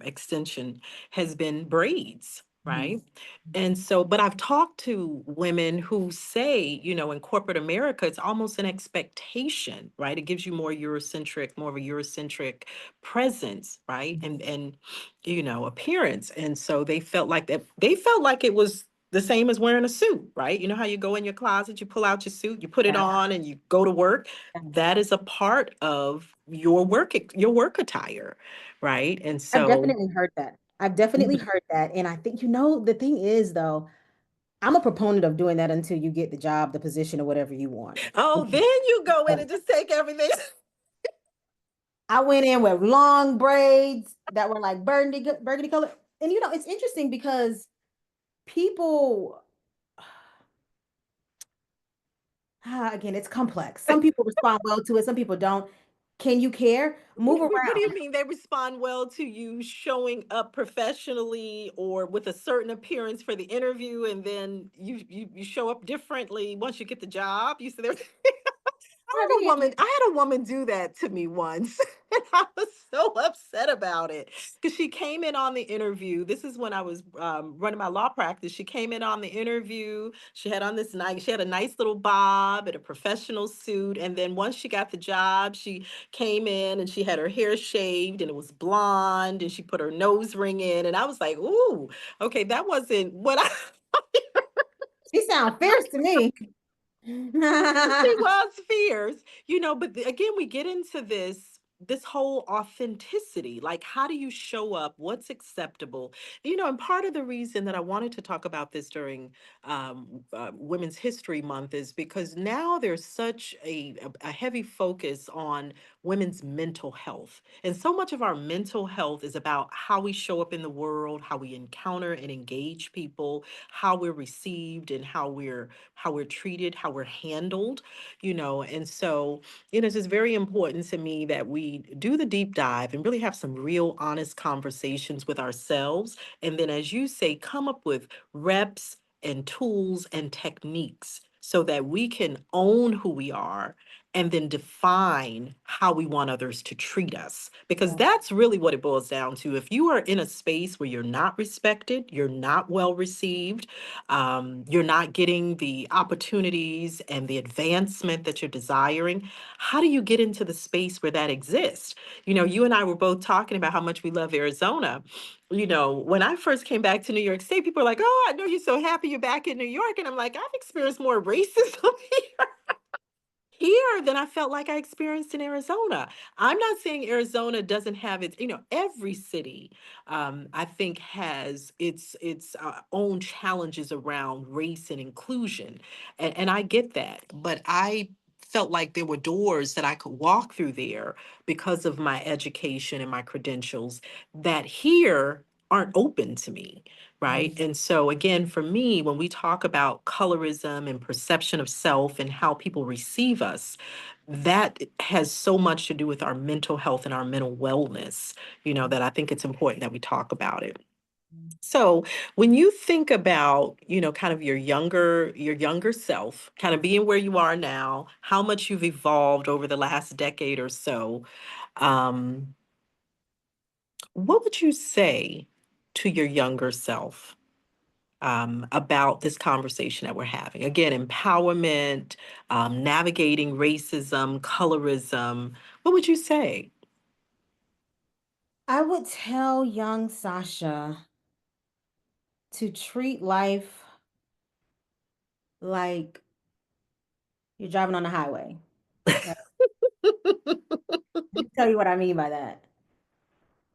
extension has been braids, Mhm. right? And so, but I've talked to women who say, in corporate America, it's almost an expectation, right? It gives you more of a Eurocentric presence, right? And appearance. And so they felt like it was the same as wearing a suit, right? You know how you go in your closet, you pull out your suit, you put it Yeah. on and you go to work. That is a part of your work attire, right? And I've so, definitely heard that. I've definitely heard that. And I think, the thing is, though, I'm a proponent of doing that until you get the job, the position, or whatever you want. oh, then you go in and just take everything. I went in with long braids that were like burgundy color. And it's interesting because people, again, it's complex. Some people respond well to it, some people don't. Can you care? Move What do you around. mean they respond well to you showing up professionally or with a certain appearance for the interview, and then you show up differently once you get the job? You said I had a woman do that to me once, and I was so upset about it because she came in on the interview. This is when I was running my law practice. She came in on the interview. She had a nice little bob and a professional suit, and then once she got the job, she came in and she had her hair shaved and it was blonde, and she put her nose ring in, and I was like, "Ooh, okay, that wasn't what I." She sound fierce to me. She was fierce, but again, we get into this whole authenticity. Like, how do you show up? What's acceptable? And part of the reason that I wanted to talk about this during Women's History Month is because now there's such a heavy focus on women's mental health. And so much of our mental health is about how we show up in the world, how we encounter and engage people, how we're received, and how we're treated, how we're handled, and so, it's just very important to me that we do the deep dive and really have some real honest conversations with ourselves. And then, as you say, come up with reps and tools and techniques so that we can own who we are and then define how we want others to treat us. Because that's really what it boils down to. If you are in a space where you're not respected, you're not well received, you're not getting the opportunities and the advancement that you're desiring, how do you get into the space where that exists? You and I were both talking about how much we love Arizona. When I first came back to New York State, people are like, "Oh, I know you're so happy you're back in New York." And I'm like, "I've experienced more racism here than I felt like I experienced in Arizona." I'm not saying Arizona doesn't have its, every city, I think has its own challenges around race and inclusion, and I get that, but I felt like there were doors that I could walk through there because of my education and my credentials that here aren't open to me. Right. And so, again, for me, when we talk about colorism and perception of self and how people receive us, that has so much to do with our mental health and our mental wellness, that I think it's important that we talk about it. So when you think about, kind of your younger self, kind of being where you are now, how much you've evolved over the last decade or so, um, what would you say to your younger self? About this conversation that we're having. Again, empowerment, navigating racism, colorism. What would you say? I would tell young Sasha to treat life like you're driving on the highway. Right? Let me tell you what I mean by that.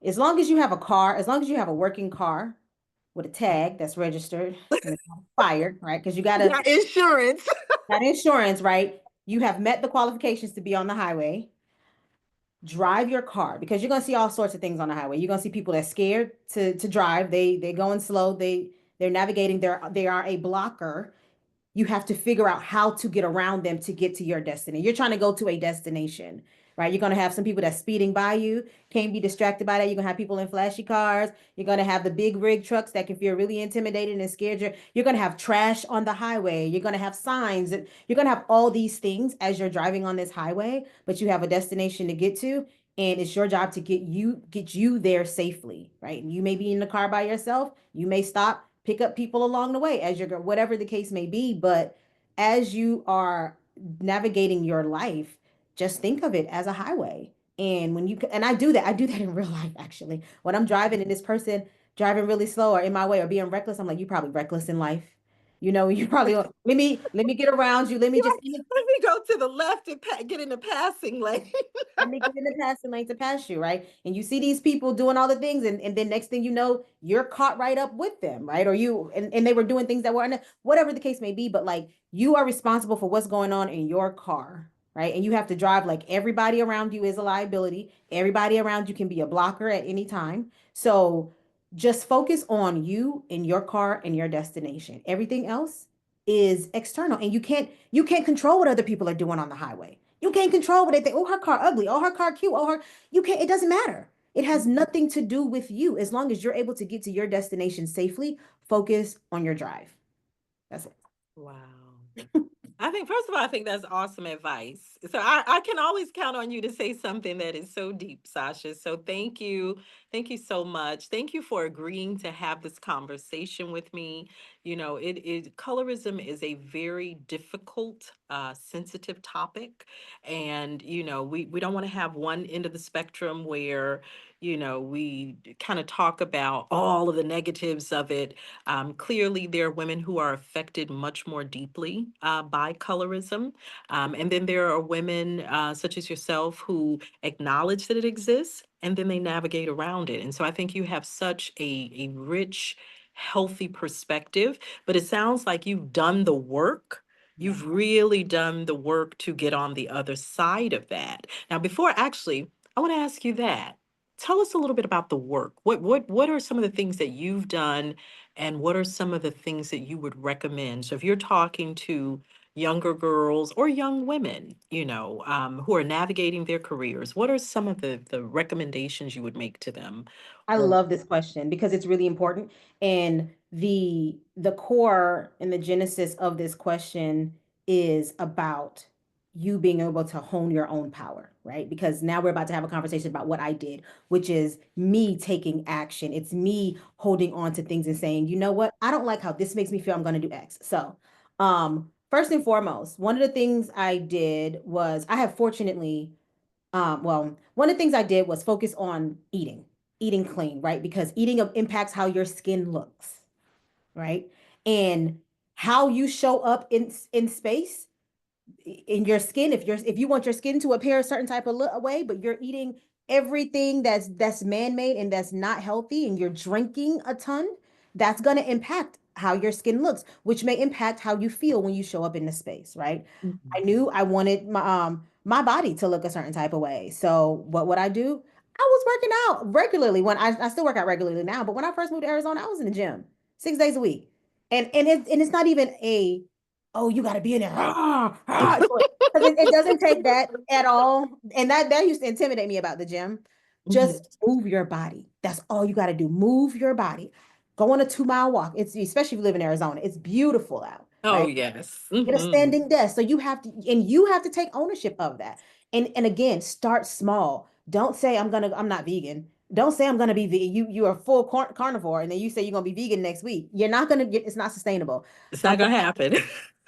As long as you have a car, as long as you have a working car with a tag that's registered and it's not expired, right? Because you gotta Not insurance. that insurance, right? you have met the qualifications to be on the highway. Drive your car because you're gonna see all sorts of things on the highway. You're gonna see people that's scared to drive. They're going slow. They're navigating. They are a blocker. You have to figure out how to get around them to get to your destiny. You're trying to go to a destination, right? You're going to have some people that's speeding by you, can't be distracted by that. You're going to have people in flashy cars. You're going to have the big rig trucks that can feel really intimidating and scared. You're going to have trash on the highway. You're going to have signs. You're going to have all these things as you're driving on this highway, but you have a destination to get to. And it's your job to get you there safely, right? And you may be in the car by yourself. You may stop, pick up people along the way as you're whatever the case may be. But as you are navigating your life, just think of it as a highway. And when you and I do that in real life actually. When I'm driving and this person driving really slow or in my way or being reckless, I'm like, you probably reckless in life. You probably let me get around you. Let me You're just like, let me go to the left and get in the passing lane. let me get in the passing lane to pass you, right? And you see these people doing all the things, and then next thing you know, you're caught right up with them, right? Or and they were doing things that weren't, whatever the case may be, but like you are responsible for what's going on in your car, right? And you have to drive like everybody around you is a liability. Everybody around you can be a blocker at any time. So just focus on you and your car and your destination. Everything else is external, and you can't control what other people are doing on the highway. You can't control what they think. Oh, her car ugly. Oh, her car cute. Oh, her. You can't. It doesn't matter. It has nothing to do with you. As long as you're able to get to your destination safely, focus on your drive. That's it. Wow. I think, first of all, I think that's awesome advice. So I can always count on you to say something that is so deep, Sasha. So thank you. Thank you so much. Thank you for agreeing to have this conversation with me. Colorism is a very difficult, sensitive topic. And, we don't want to have one end of the spectrum where, we kind of talk about all of the negatives of it. Clearly, there are women who are affected much more deeply by colorism. And then there are women, such as yourself, who acknowledge that it exists and then they navigate around it. And so I think you have such a rich, healthy perspective, but it sounds like you've done the work. Yeah. You've really done the work to get on the other side of that. Now, before actually, I want to ask you that. Tell us a little bit about the work. What are some of the things that you've done, and what are some of the things that you would recommend? So if you're talking to younger girls or young women, who are navigating their careers, what are some of the recommendations you would make to them? I Or love this question because it's really important. And the core and the genesis of this question is about you being able to hone your own power, right? Because now we're about to have a conversation about what I did, which is me taking action. It's me holding on to things and saying, you know what? I don't like how this makes me feel. I'm going to do X. So, first and foremost, one of the things I did was I have fortunately well, one of the things I did was focus on eating clean, right? Because eating impacts how your skin looks, right? And how you show up in space in your skin if you want your skin to appear a certain type of way, but you're eating everything that's man-made and that's not healthy, and you're drinking a ton, that's going to impact how your skin looks, which may impact how you feel when you show up in the space, right? I Mhm. knew I wanted my body to look a certain type of way. So what would I do? I was working out regularly when I still work out regularly now, but when I first moved to Arizona, I was in the gym 6 days a week. And it's not even a, oh, you got to be in there. Because it doesn't take that at all. And that used to intimidate me about the gym. Mhm. Just move your body. That's all you got to do. Move your body. Go on a 2 mile walk. It's especially if you live in Arizona. It's beautiful out, Oh, right? yes. Get a Hmm. standing desk. So you have to take ownership of that. And again, start small. Don't say I'm not vegan. Don't say I'm gonna be vegan. You are full carnivore, and then you say you're gonna be vegan next week. You're not gonna get. It's not sustainable. It's So not going to happen.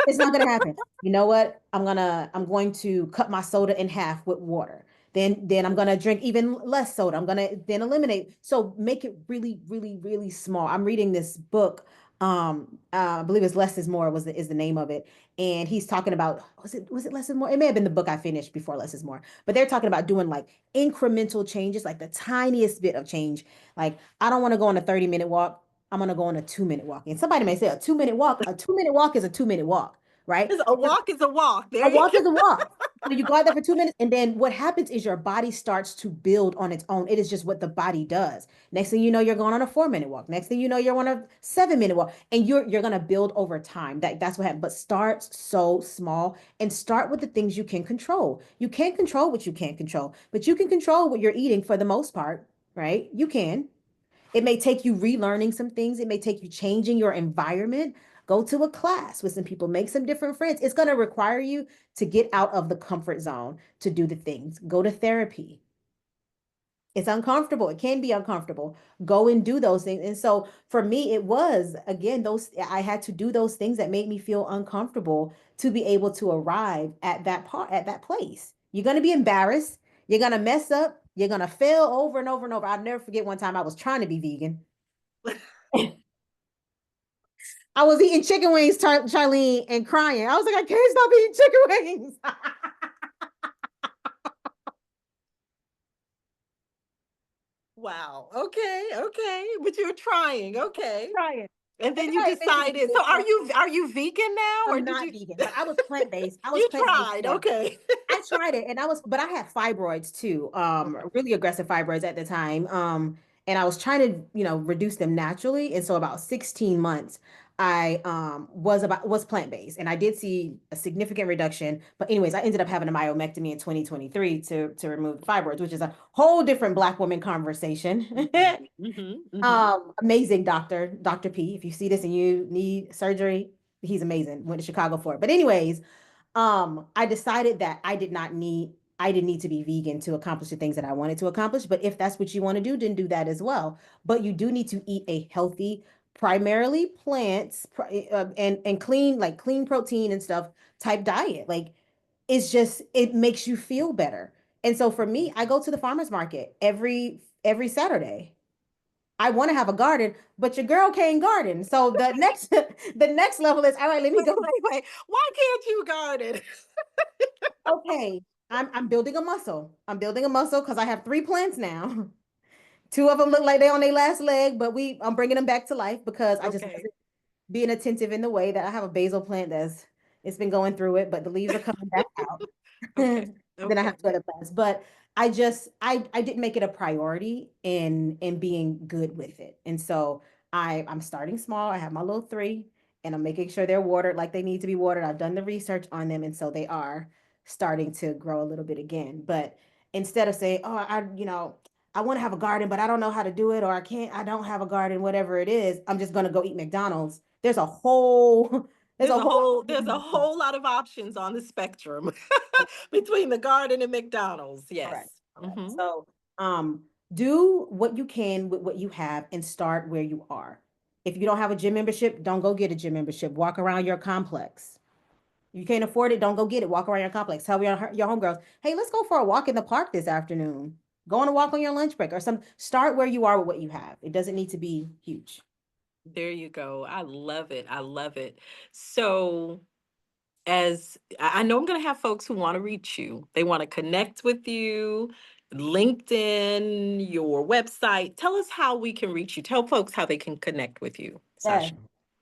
it's not gonna happen. You know what? I'm going to cut my soda in half with water. Then I'm gonna drink even less soda. I'm gonna then eliminate. So make it really, really, really small. I'm reading this book. I believe it's Less is More is the name of it. And he's talking about, was it Less is More? It may have been the book I finished before Less is More. But they're talking about doing like incremental changes, like the tiniest bit of change. Like I don't want to go on a 30-minute walk. I'm gonna go on a 2-minute walk. And somebody may say a 2-minute walk is a 2-minute walk, right? A walk is a walk. There A you walk go. is a walk. So you go out there for 2 minutes, and then what happens is your body starts to build on its own. It is just what the body does. Next thing you know, you're going on a 4 minute walk. Next thing you know, you're on a 7 minute walk, and you're gonna build over time. That's what happens. But start so small and start with the things you can control. You can't control what you can't control, but you can control what you're eating for the most part, right? You can. It may take you relearning some things. It may take you changing your environment. Go to a class with some people, make some different friends. It's going to require you to get out of the comfort zone to do the things. Go to therapy. It's uncomfortable. It can be uncomfortable. Go and do those things. And so for me, it was again, those I had to do those things that made me feel uncomfortable to be able to arrive at that part, at that place. You're going to be embarrassed. You're going to mess up. You're going to fail over and over and over. I'll never forget one time I was trying to be vegan. I was eating chicken wings, Charlene, and crying. I was like, I can't stop eating chicken wings. Wow. Okay. Okay. But you're trying. Okay. Crying. And And then then you I eventually decided. did. So are you vegan now or I'm did not you vegan, but I was plant-based. I was you plant-based tried? for Okay. I tried it and but I had fibroids too, Okay. really aggressive fibroids at the time. And I was trying to, reduce them naturally. And so about 16 months, I was plant-based and I did see a significant reduction. But anyways, I ended up having a myomectomy in 2023 to remove the fibroids, which is a whole different Black woman conversation. Mhm. Mhm. Mhm. Amazing doctor, Dr. P. If you see this and you need surgery, he's amazing. Went to Chicago for it. But anyways, I decided that I didn't need to be vegan to accomplish the things that I wanted to accomplish. But if that's what you want to do, then do that as well. But you do need to eat a healthy, primarily plants and clean, like clean protein and stuff type diet. Like it makes you feel better. And so for me, I go to the farmers market every Saturday. I want to have a garden, but your girl can't garden. So the next the next level is all right, let me Wait, go. wait, wait. Why can't you garden? Okay, I'm building a muscle. I'm building a muscle because I have 3 plants now. Two of them look like they're on their last leg, but I'm bringing them back to life because I just Okay. wasn't being attentive in the way that I have a basil plant it's been going through it, but the leaves are coming back out. Okay. Then I have Okay. to go to class. But I didn't make it a priority in being good with it. And so I'm starting small. I have my little three and I'm making sure they're watered like they need to be watered. I've done the research on them and so they are starting to grow a little bit again. But instead of saying, oh, I want to have a garden, but I don't know how to do it, or I don't have a garden, whatever it is, I'm just gonna go eat McDonald's. There's a whole there's a whole There's a whole lot of options on the spectrum between the garden and McDonald's. correct. Yes. Correct. Hmm. So, do what you can with what you have and start where you are. If you don't have a gym membership, don't go get a gym membership. Walk around your complex. You can't afford it, don't go get it. Walk around your complex. Tell your homegirls, hey, let's go for a walk in the park this afternoon. Go on a walk on your lunch break or some. Start where you are with what you have. It doesn't need to be huge. There you go. I love it. I love it. So, as I know I'm going to have folks who want to reach you, they want to connect with you, LinkedIn, your website. Tell us how we can reach you. Tell folks how they can connect with you, Yes. Sasha.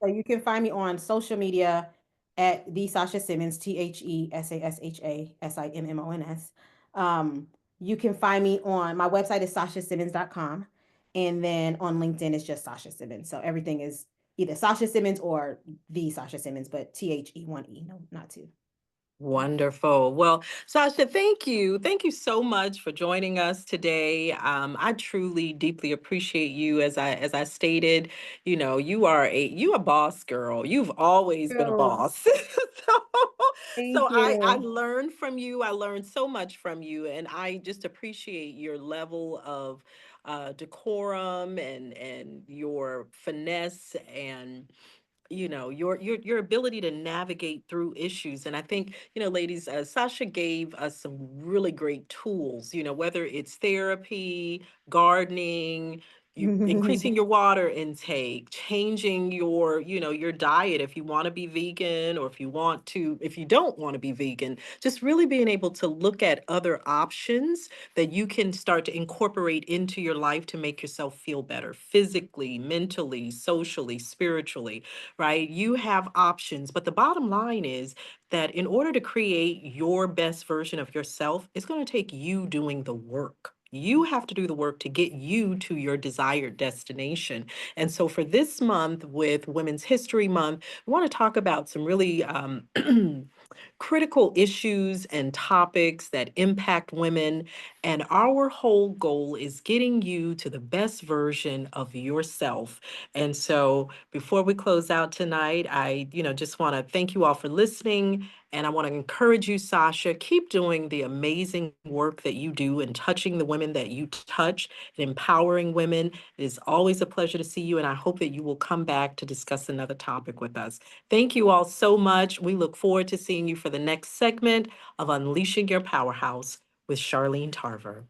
So you can find me on social media at the Sasha Simmons, TheSashasimmons. You can find me on my website is sashasimmons.com. And then on LinkedIn it's just Sasha Simmons. So everything is either Sasha Simmons or the Sasha Simmons, but THE1E, no, not two. Wonderful. Well, Sasha, thank you. Thank you so much for joining us today. I truly deeply appreciate you. As I stated, you a boss girl. You've always been a You. boss. so Thank I you. learned from you. I learned so much from you, and I just appreciate your level of decorum and your finesse and your ability to navigate through issues. And I think, ladies, Sasha gave us some really great tools, whether it's therapy, gardening, you increasing your water intake, changing your, your diet if you want to be vegan, or if you don't want to be vegan, just really being able to look at other options that you can start to incorporate into your life to make yourself feel better physically, mentally, socially, spiritually, right? You have options, but the bottom line is that in order to create your best version of yourself, it's going to take you doing the work. You have to do the work to get you to your desired destination. And so, for this month, with Women's History Month, we want to talk about some really critical issues and topics that impact women. And our whole goal is getting you to the best version of yourself. And so, before we close out tonight, I, just want to thank you all for listening. And I want to encourage you, Sasha, keep doing the amazing work that you do and touching the women that you touch and empowering women. It is always a pleasure to see you. And I hope that you will come back to discuss another topic with us. Thank you all so much. We look forward to seeing you for the next segment of Unleashing Your Powerhouse with Charlene Tarver.